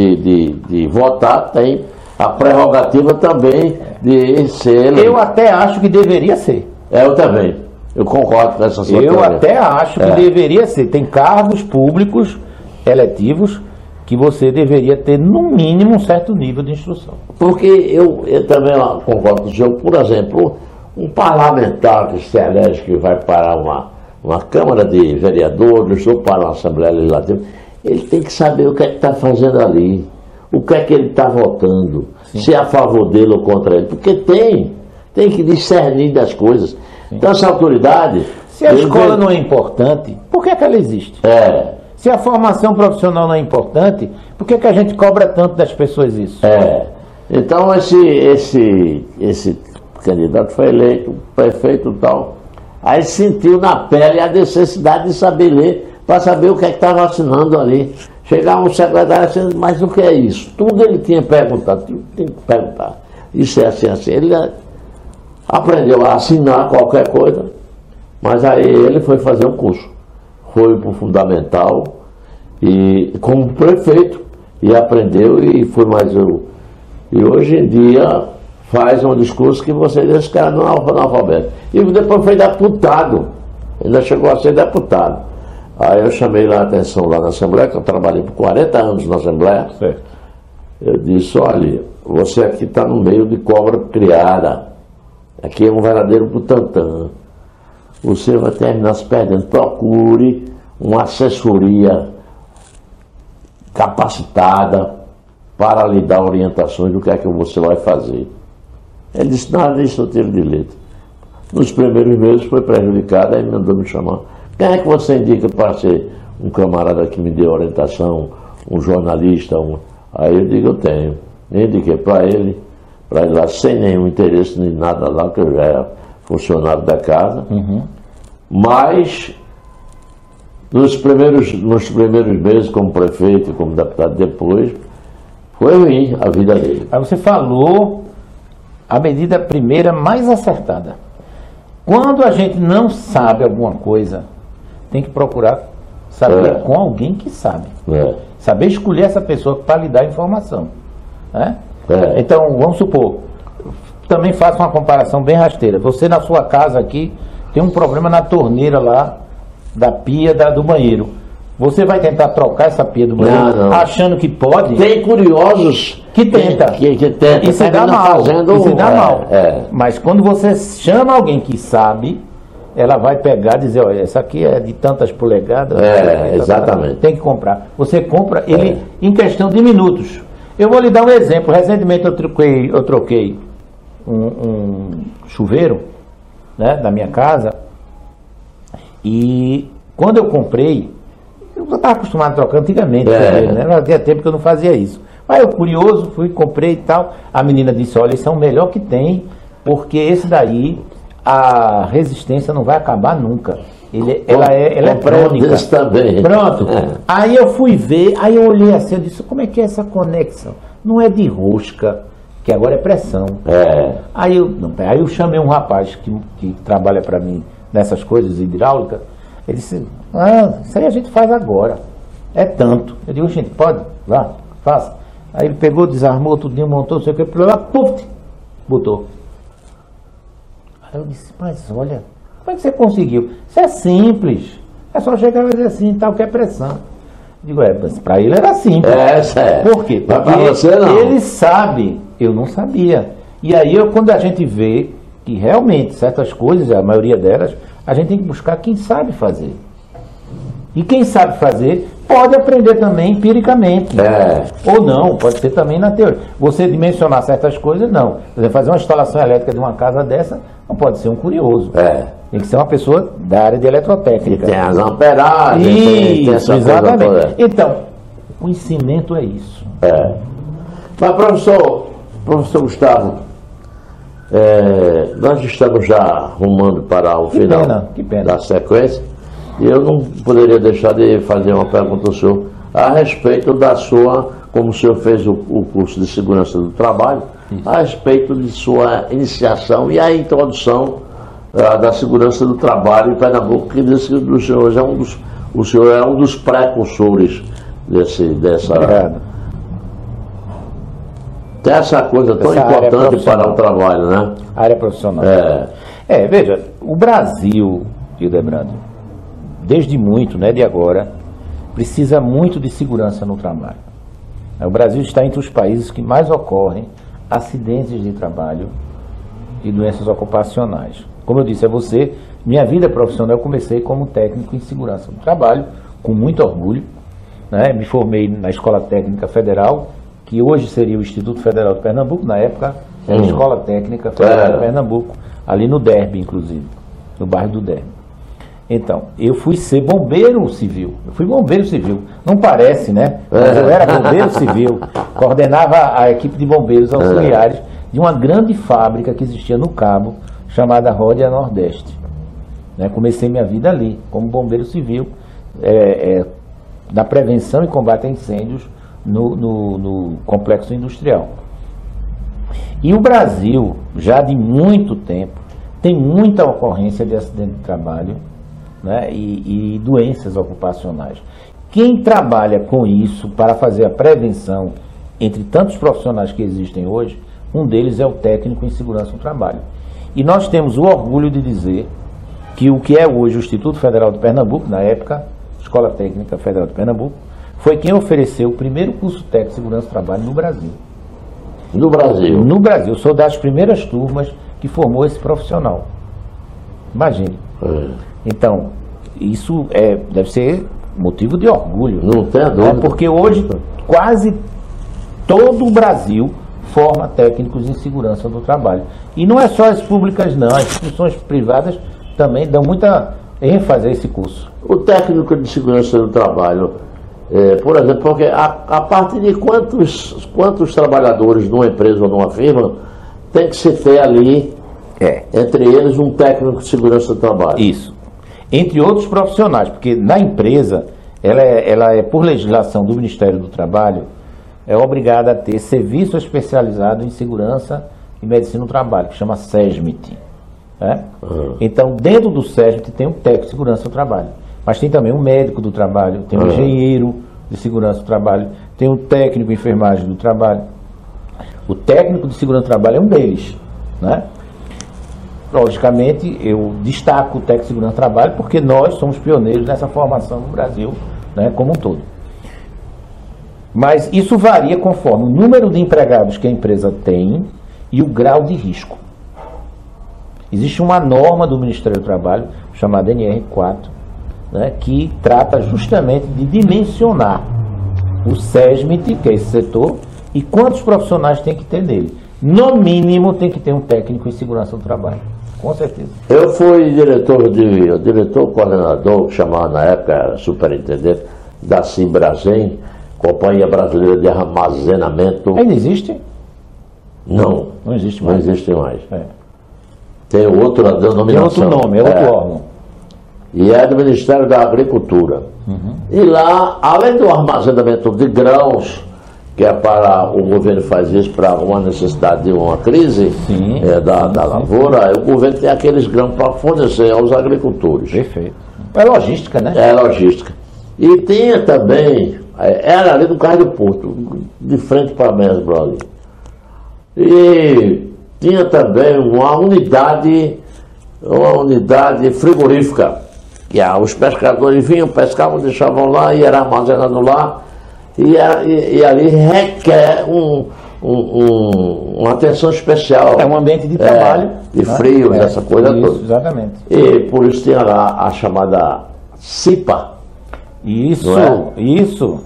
de votar, tem a prerrogativa também de ser eleito. Eu até acho que deveria ser. Eu também. Eu concordo com essa sua teoria. Eu até acho que deveria ser. Tem cargos públicos eletivos que você deveria ter, no mínimo, um certo nível de instrução. Porque eu também concordo com o senhor. Por exemplo, um parlamentar que se elege, que vai para uma Câmara de Vereadores ou para uma Assembleia Legislativa, ele tem que saber o que é que está fazendo ali, o que é que ele está votando, se é a favor dele ou contra ele. Porque tem que discernir das coisas. Sim. Então essa autoridade... Se a escola não é importante, por que ela existe? Se a formação profissional não é importante, por que a gente cobra tanto das pessoas isso? Então esse candidato foi eleito, prefeito e tal. Aí sentiu na pele a necessidade de saber ler, para saber o que é que estava assinando ali. Chegava um secretário assim, mas o que é isso? Tudo ele tinha perguntado, tudo tem que perguntar. Isso é assim, assim. Ele aprendeu a assinar qualquer coisa, mas aí ele foi fazer um curso. Foi para o fundamental, e como prefeito, e aprendeu, e foi mais e hoje em dia faz um discurso que você diz, esse cara não é analfabeto. E depois foi deputado, ainda chegou a ser deputado. Aí eu chamei lá a atenção lá na Assembleia, que eu trabalhei por 40 anos na Assembleia. Certo. Eu disse, olha, você aqui está no meio de cobra criada, aqui é um verdadeiro Butantã. Você vai terminar se perdendo. Procure uma assessoria capacitada para lhe dar orientações do que é que você vai fazer. Ele disse, nada disso eu tiro de letra. Nos primeiros meses foi prejudicado, aí mandou me chamar. Quem é que você indica para ser um camarada que me dê orientação, um jornalista? Aí eu digo, eu tenho. Eu indiquei para ele lá sem nenhum interesse nem nada lá, que eu já era funcionário da casa. Mas nos primeiros meses como prefeito e como deputado depois, foi ruim a vida dele. Aí você falou a medida primeira mais acertada. Quando a gente não sabe alguma coisa, tem que procurar saber com alguém que sabe. Saber escolher essa pessoa para lhe dar a informação. Então, vamos supor, também faço uma comparação bem rasteira. Você na sua casa aqui tem um problema na torneira lá da pia do banheiro. Você vai tentar trocar essa pia do banheiro achando que pode? Tem curiosos que tenta. Que tenta. E se dá mal. Mas quando você chama alguém que sabe, ela vai pegar e dizer, olha, essa aqui é de tantas polegadas. Exatamente. Tem que comprar. Você compra ele em questão de minutos. Eu vou lhe dar um exemplo. Recentemente eu troquei um chuveiro, né, da minha casa. E quando eu comprei, eu estava acostumado a trocar antigamente, né? Não havia tempo que eu não fazia isso. Mas eu, curioso, fui, comprei e tal. A menina disse, olha, esse é o melhor que tem, porque esse daí, a resistência não vai acabar nunca. Ela é eletrônica. Também. Pronto. Aí eu fui ver, aí eu olhei assim, eu disse, como é que é essa conexão? Não é de rosca, que agora é pressão. Aí eu chamei um rapaz que trabalha para mim nessas coisas hidráulicas. Ele disse, isso aí a gente faz agora. É tanto. Eu digo, gente, pode? Lá, faça. Aí ele pegou, desarmou tudinho, montou, não sei o que, lá, puf, botou. Aí eu disse, mas olha, como é que você conseguiu? Isso é simples. É só chegar e dizer assim, tal, que é pressão. Digo, mas para ele era simples. Por quê? Porque você não. Ele sabe, eu não sabia. E aí, quando a gente vê que realmente certas coisas, a maioria delas, a gente tem que buscar quem sabe fazer. E quem sabe fazer pode aprender também empiricamente. Ou não, pode ser também na teoria. Você dimensionar certas coisas, não. Por exemplo, fazer uma instalação elétrica de uma casa dessa, não pode ser um curioso. Tem que ser uma pessoa da área de eletrotécnica. Tem as amperagens, tem essa exatamente. Coisa toda. Então, o conhecimento é isso. Mas, professor Gustavo, nós estamos já rumando para o final da sequência, e eu não poderia deixar de fazer uma pergunta ao senhor a respeito da sua, como o senhor fez o curso de segurança do trabalho, a respeito de sua iniciação e a introdução da segurança do trabalho em Pernambuco, que disse que o senhor é um dos precursores dessa... Obrigado. Essa coisa tão importante para o trabalho, né? Área profissional. Veja, o Brasil, Hildebrando, desde muito, não é de agora, precisa muito de segurança no trabalho. O Brasil está entre os países que mais ocorrem acidentes de trabalho e doenças ocupacionais. Como eu disse a você, minha vida profissional eu comecei como técnico em segurança do trabalho, com muito orgulho, né? Me formei na Escola Técnica Federal, que hoje seria o Instituto Federal de Pernambuco, na época era a Escola Técnica Federal de Pernambuco, ali no Derby, inclusive, no bairro do Derby. Então, eu fui ser bombeiro civil. Eu fui bombeiro civil. Não parece, né? Mas eu era bombeiro civil. Coordenava a equipe de bombeiros auxiliares de uma grande fábrica que existia no Cabo, chamada Ródia Nordeste. Comecei minha vida ali, como bombeiro civil, na prevenção e combate a incêndios no complexo industrial. E o Brasil, já de muito tempo, tem muita ocorrência de acidente de trabalho, né, e doenças ocupacionais. Quem trabalha com isso para fazer a prevenção, entre tantos profissionais que existem hoje, um deles é o técnico em segurança do trabalho. E nós temos o orgulho de dizer que o que é hoje o Instituto Federal de Pernambuco, na época, Escola Técnica Federal de Pernambuco, foi quem ofereceu o primeiro curso técnico de segurança do trabalho no Brasil. No Brasil? No Brasil. Eu sou das primeiras turmas que formou esse profissional. Imagine. Então, isso deve ser motivo de orgulho. Não tem dúvida. Porque hoje quase todo o Brasil forma técnicos em segurança do trabalho. E não é só as públicas não, as instituições privadas também dão muita ênfase a esse curso. O técnico de segurança do trabalho, por exemplo, porque a partir de quantos trabalhadores numa empresa ou numa firma tem que se ter ali, entre eles, um técnico de segurança do trabalho? Isso. Entre outros profissionais, porque na empresa, ela é por legislação do Ministério do Trabalho, é obrigada a ter serviço especializado em segurança e medicina do trabalho, que chama SESMIT. Então, dentro do SESMIT tem um técnico de segurança do trabalho, mas tem também um médico do trabalho, tem um engenheiro de segurança do trabalho, tem um técnico de enfermagem do trabalho. O técnico de segurança do trabalho é um deles, né? Logicamente, eu destaco o técnico de segurança do trabalho porque nós somos pioneiros nessa formação no Brasil, né, como um todo. Mas isso varia conforme o número de empregados que a empresa tem e o grau de risco. Existe uma norma do Ministério do Trabalho, chamada NR4, né, que trata justamente de dimensionar o SESMIT, que é esse setor, e quantos profissionais tem que ter nele. No mínimo, tem que ter um técnico em segurança do trabalho. Com certeza. Eu fui coordenador, chamado na época, era superintendente da Cimbrasem, Companhia Brasileira de Armazenamento. Ainda existe? Não. Não existe mais. Não existe mais. Tem outra denominação. Tem outro nome, é outro órgão. E é do Ministério da Agricultura. E lá, além do armazenamento de grãos, que é para o governo faz isso para uma necessidade de uma crise da lavoura, o governo tem aqueles grãos para fornecer aos agricultores. Perfeito. É logística, né? É logística. E tinha também, era ali no Cais do Porto, de frente para Mendes Brothers. E tinha também uma unidade uma unidade frigorífica, que os pescadores vinham, pescavam, deixavam lá e era armazenado lá, e ali requer uma atenção especial. É um ambiente de trabalho. De frio, essa coisa toda. Exatamente. E por isso tinha lá a chamada CIPA. Isso.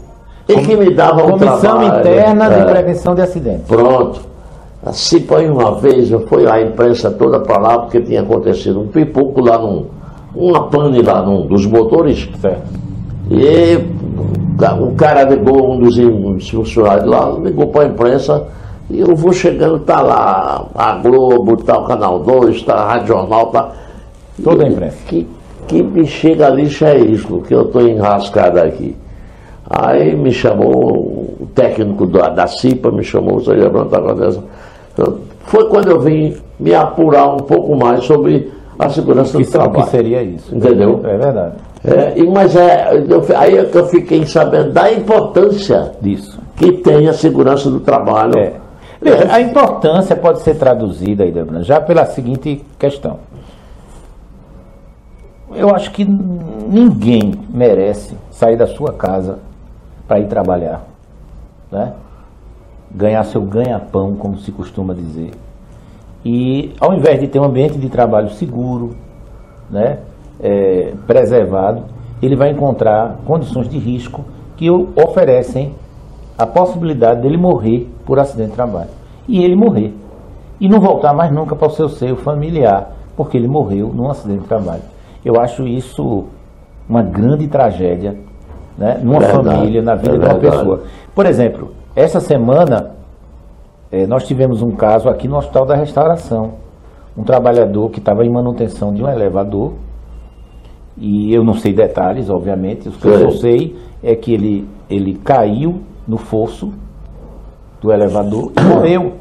E que me dava um Comissão trabalho. Interna de Prevenção de Acidentes. Pronto. A CIPA, uma vez, foi a imprensa toda para lá, porque tinha acontecido um pipoco lá uma pane lá num dos motores. Certo. E o cara ligou, um dos funcionários lá, ligou para a imprensa, e eu vou chegando, tá lá a Globo, tá o Canal 2, tá a Rádio Jornal, tá. Toda a imprensa. Que me chega a lixa é isso, que eu estou enrascado aqui. Aí me chamou, o técnico da CIPA me chamou, você ia levantar a cabeça. Foi quando eu vim me apurar um pouco mais sobre a segurança do trabalho. Que seria isso? Entendeu? É verdade. Aí é que eu fiquei sabendo da importância disso que tem a segurança do trabalho. Veja, a importância pode ser traduzida aí, Debrando, já pela seguinte questão. Eu acho que ninguém merece sair da sua casa para ir trabalhar, né? Ganhar seu ganha-pão, como se costuma dizer. E ao invés de ter um ambiente de trabalho seguro, né, preservado, ele vai encontrar condições de risco que oferecem a possibilidade dele morrer por acidente de trabalho. E ele morrer. E não voltar mais nunca para o seu seio familiar, porque ele morreu num acidente de trabalho. Eu acho isso uma grande tragédia, né, numa família, na vida de uma pessoa. Por exemplo, essa semana nós tivemos um caso aqui no Hospital da Restauração. Um trabalhador que estava em manutenção de um elevador, e eu não sei detalhes, obviamente, o que eu só sei é que ele caiu no fosso do elevador e morreu.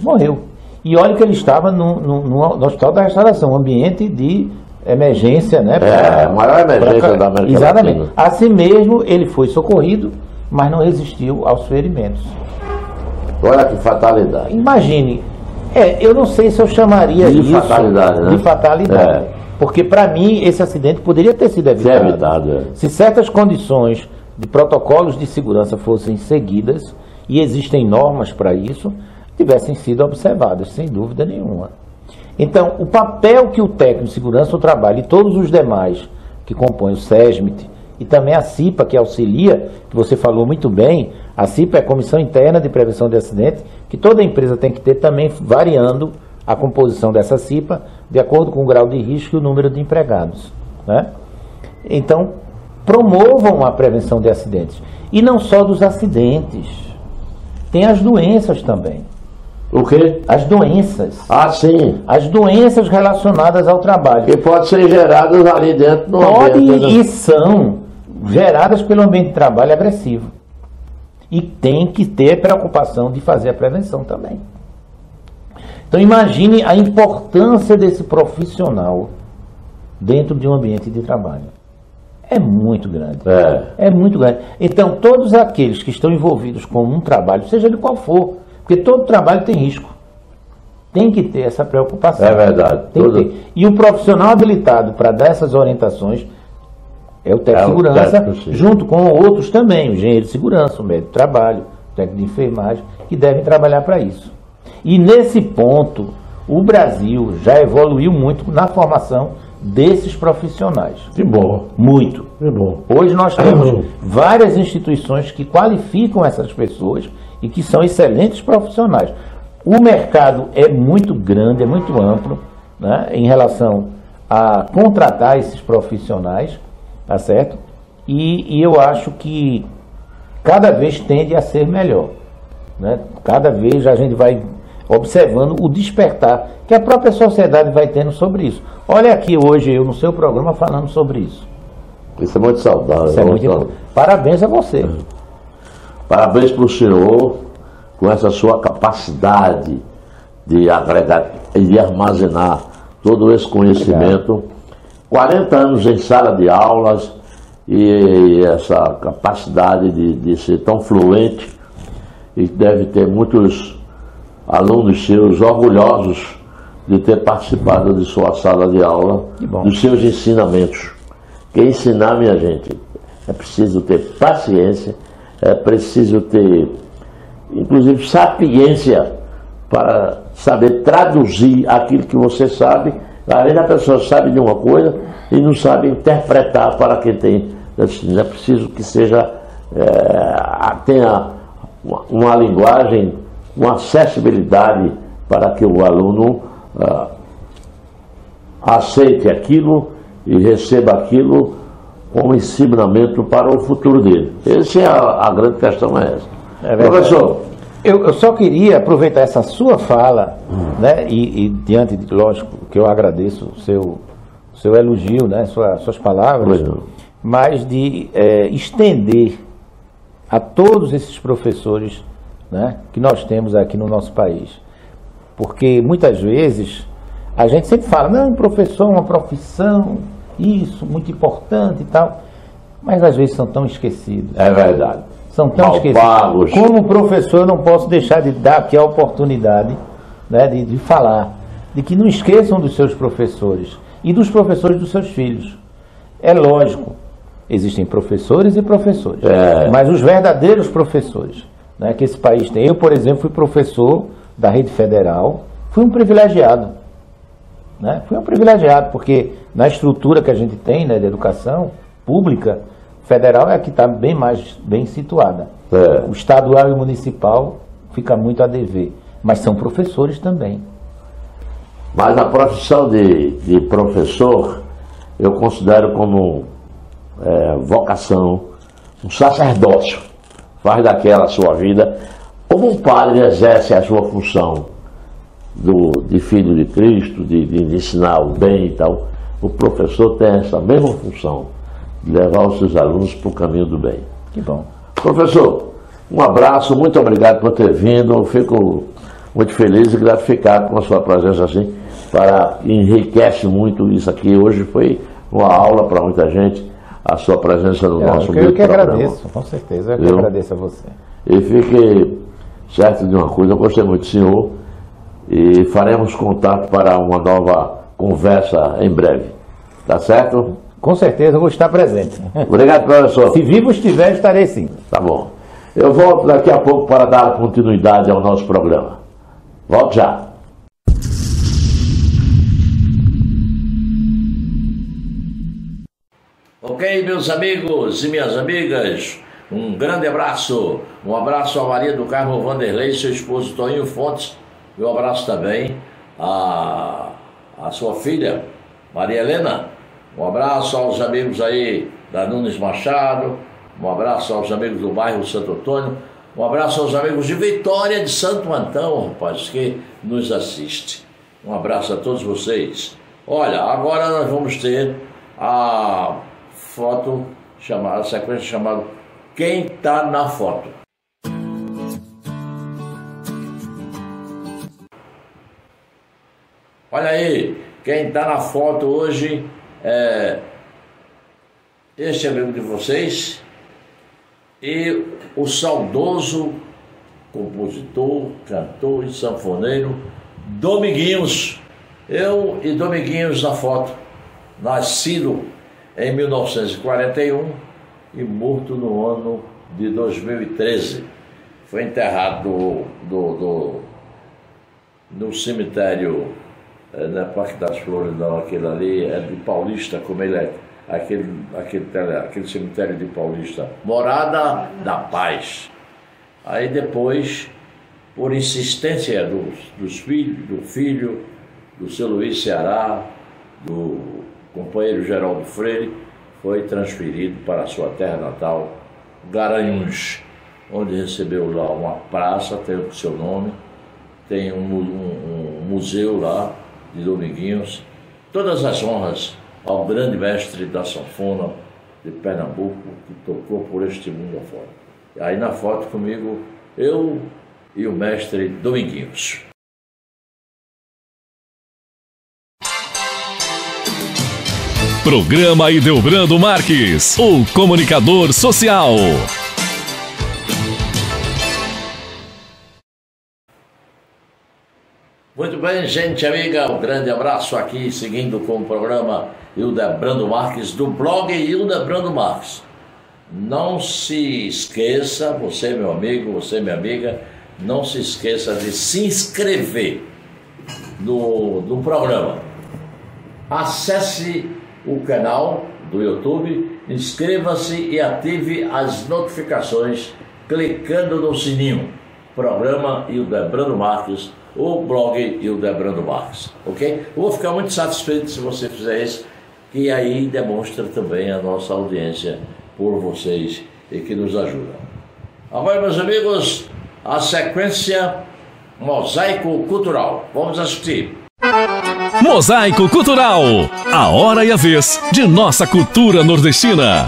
Morreu. E olha que ele estava no Hospital da Restauração, um ambiente de emergência, né? A maior emergência da América Exatamente. Latina. Assim mesmo, ele foi socorrido, mas não resistiu aos ferimentos. Olha que fatalidade. Imagine, eu não sei se eu chamaria isso fatalidade, né? de fatalidade. Porque para mim esse acidente poderia ter sido evitado. Se certas condições de protocolos de segurança fossem seguidas, e existem normas para isso, tivessem sido observadas, sem dúvida nenhuma. Então, o papel que o técnico de segurança do trabalho e todos os demais que compõem o SESMIT e também a CIPA, que auxilia, que você falou muito bem, a CIPA é a Comissão Interna de Prevenção de Acidentes, que toda empresa tem que ter também, variando a composição dessa CIPA, de acordo com o grau de risco e o número de empregados, né? Então, promovam a prevenção de acidentes. E não só dos acidentes, tem as doenças também. O quê? As doenças. Ah, sim. As doenças relacionadas ao trabalho. Que podem ser geradas ali dentro do ambiente. E são geradas pelo ambiente de trabalho agressivo. E tem que ter preocupação de fazer a prevenção também. Então imagine a importância desse profissional dentro de um ambiente de trabalho. É muito grande. É muito grande. Então todos aqueles que estão envolvidos com um trabalho, seja de qual for, porque todo trabalho tem risco, tem que ter essa preocupação. É verdade. E o profissional habilitado para dar essas orientações é o técnico de segurança, junto com outros também, o engenheiro de segurança, o médico de trabalho, o técnico de enfermagem, que devem trabalhar para isso. E nesse ponto, o Brasil já evoluiu muito na formação desses profissionais. Que bom. Muito. Que bom. Hoje nós temos várias instituições que qualificam essas pessoas e que são excelentes profissionais. O mercado é muito grande, é muito amplo, né, em relação a contratar esses profissionais, tá certo? E eu acho que cada vez tende a ser melhor, né? Cada vez a gente vai observando o despertar que a própria sociedade vai tendo sobre isso. Olha aqui hoje eu no seu programa falando sobre isso. Isso é muito saudável. Isso é muito importante. Parabéns a você. Parabéns para o senhor com essa sua capacidade de agregar e de armazenar todo esse conhecimento. Obrigado. 40 anos em sala de aulas e essa capacidade de ser tão fluente, e deve ter muitos alunos seus orgulhosos de ter participado de sua sala de aula, dos seus ensinamentos. Porque ensinar, minha gente, é preciso ter paciência, é preciso ter, inclusive, sapiência para saber traduzir aquilo que você sabe. Às vezes a pessoa sabe de uma coisa e não sabe interpretar para quem tem. É preciso que seja, tenha uma linguagem, uma acessibilidade para que o aluno aceite aquilo e receba aquilo como ensinamento para o futuro dele. Essa é a grande questão, é essa. Professor, eu só queria aproveitar essa sua fala, né, e diante de, lógico, que eu agradeço o seu elogio, né, suas palavras, mas de estender a todos esses professores, né, que nós temos aqui no nosso país. Porque muitas vezes a gente sempre fala, não, professor é uma profissão, isso, muito importante e tal, mas às vezes são tão esquecidos. É verdade. São tão esquecidos. Como professor, eu não posso deixar de dar aqui a oportunidade, né, de falar, de que não esqueçam dos seus professores e dos professores dos seus filhos. É lógico, existem professores e professores, mas os verdadeiros professores, né, que esse país tem. Eu, por exemplo, fui professor da rede federal, fui um privilegiado. Né? Fui um privilegiado, porque na estrutura que a gente tem, né, de educação pública, federal é a que está bem situada. O estadual e o municipal fica muito a dever, mas são professores também. Mas a profissão de professor, eu considero como vocação, um sacerdócio. Faz daquela sua vida, como um padre exerce a sua função de filho de Cristo, de ensinar o bem e tal. O professor tem essa mesma função, de levar os seus alunos para o caminho do bem. Que bom. Professor, um abraço, muito obrigado por ter vindo. Eu fico muito feliz e gratificado com a sua presença assim, enriquece muito isso aqui. Hoje foi uma aula para muita gente, a sua presença no nosso programa. Eu que agradeço, com certeza, eu que agradeço a você. E fique certo de uma coisa, eu gostei muito do senhor e faremos contato para uma nova conversa em breve. Tá certo? Com certeza, eu vou estar presente. Obrigado, professor. Se vivo estiver, estarei sim. Tá bom. Eu volto daqui a pouco para dar continuidade ao nosso programa. Volto já. Ok, meus amigos e minhas amigas, um grande abraço. Um abraço a Maria do Carmo Vanderlei, seu esposo Toninho Fontes. E um abraço também a sua filha, Maria Helena. Um abraço aos amigos aí da Nunes Machado, um abraço aos amigos do bairro Santo Antônio, um abraço aos amigos de Vitória de Santo Antão, rapaz, que nos assiste. Um abraço a todos vocês. Olha, agora nós vamos ter a foto chamada, a sequência chamada Quem Tá na Foto. Olha aí, quem está na foto hoje é este amigo de vocês e o saudoso compositor, cantor e sanfoneiro Dominguinhos. Eu e Dominguinhos na foto, nascido em 1941 e morto no ano de 2013. Foi enterrado no cemitério, na Parque das Flores, não, aquele ali é de Paulista, como ele é, aquele cemitério de Paulista, Morada da Paz. Aí depois, por insistência dos filhos, do filho, do seu Luiz Ceará, do companheiro Geraldo Freire, foi transferido para a sua terra natal, Garanhuns, onde recebeu lá uma praça, tem o seu nome, tem um museu lá de Dominguinhos, todas as honras ao grande mestre da sanfona de Pernambuco, que tocou por este mundo afora. Aí na foto comigo, eu e o mestre Dominguinhos. Programa Idelbrando Marques, o comunicador social. Muito bem, gente amiga, um grande abraço aqui, seguindo com o programa Hildebrando Marques, do blog Hildebrando Marques. Não se esqueça, você meu amigo, você minha amiga, não se esqueça de se inscrever no programa. Acesse o canal do YouTube, inscreva-se e ative as notificações clicando no sininho. Programa Hildebrando Marques, o blog Hildebrando Marques, ok? Eu vou ficar muito satisfeito se você fizer isso, que aí demonstra também a nossa audiência por vocês e que nos ajuda. Agora, meus amigos, a sequência Mosaico Cultural. Vamos assistir. Mosaico Cultural, a hora e a vez de nossa cultura nordestina.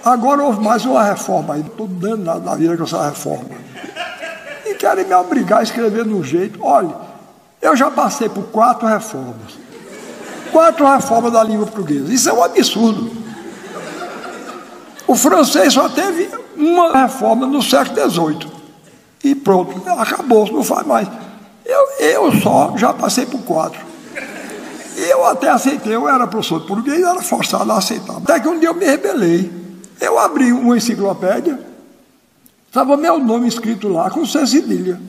Agora houve mais uma reforma aí, estou dando na vida com essa reforma. E querem me obrigar a escrever de um jeito. Olha, eu já passei por 4 reformas. 4 reformas da língua portuguesa. Isso é um absurdo. O francês só teve uma reforma no século XVIII. E pronto, acabou, não faz mais. Eu só já passei por 4. E eu até aceitei, eu era professor de português, era forçado a aceitar. Até que um dia eu me rebelei. Eu abri uma enciclopédia, estava meu nome escrito lá, com C cedilha.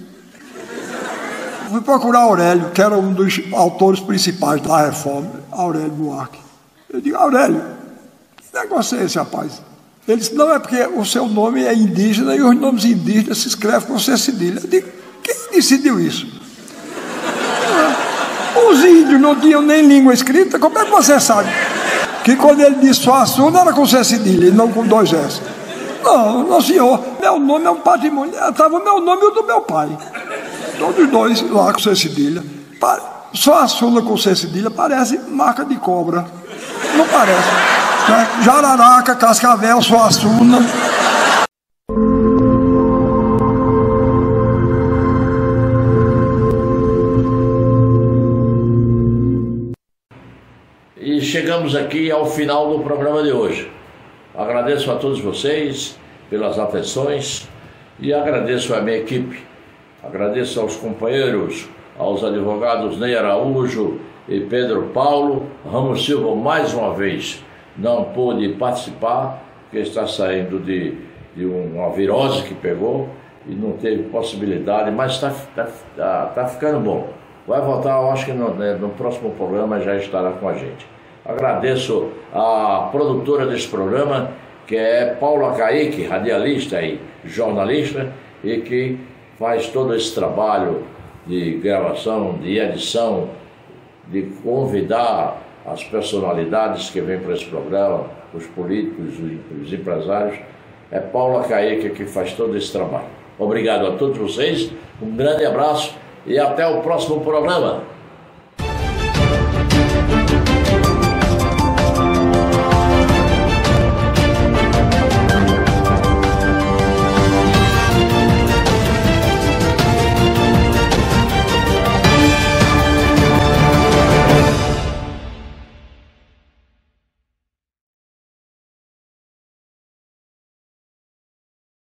Fui procurar Aurélio, que era um dos autores principais da reforma, Aurélio Buarque. Eu digo, Aurélio, que negócio é esse, rapaz? Ele disse, não, é porque o seu nome é indígena e os nomes indígenas se escrevem com C cedilha. Eu digo, quem decidiu isso? Os índios não tinham nem língua escrita, como é que você sabe? Que quando ele disse Suassuna era com C cedilha e não com 2 S. Não, não senhor, meu nome é um patrimônio, estava o meu nome e o do meu pai. Todos 2 lá com C cedilha. Suassuna com C cedilha parece marca de cobra. Não parece, né? Jararaca, Cascavel, Suassuna. E chegamos aqui ao final do programa de hoje. Agradeço a todos vocês pelas atenções e agradeço a minha equipe. Agradeço aos companheiros, aos advogados Ney Araújo e Pedro Paulo. Ramos Silva, mais uma vez, não pôde participar, porque está saindo de uma virose que pegou e não teve possibilidade, mas está ficando bom. Vai voltar, eu acho que no próximo programa já estará com a gente. Agradeço a produtora desse programa, que é Paula Caíque, radialista e jornalista, e que faz todo esse trabalho de gravação, de edição, de convidar as personalidades que vêm para esse programa, os políticos, os empresários. É Paula Caíque que faz todo esse trabalho. Obrigado a todos vocês, um grande abraço e até o próximo programa.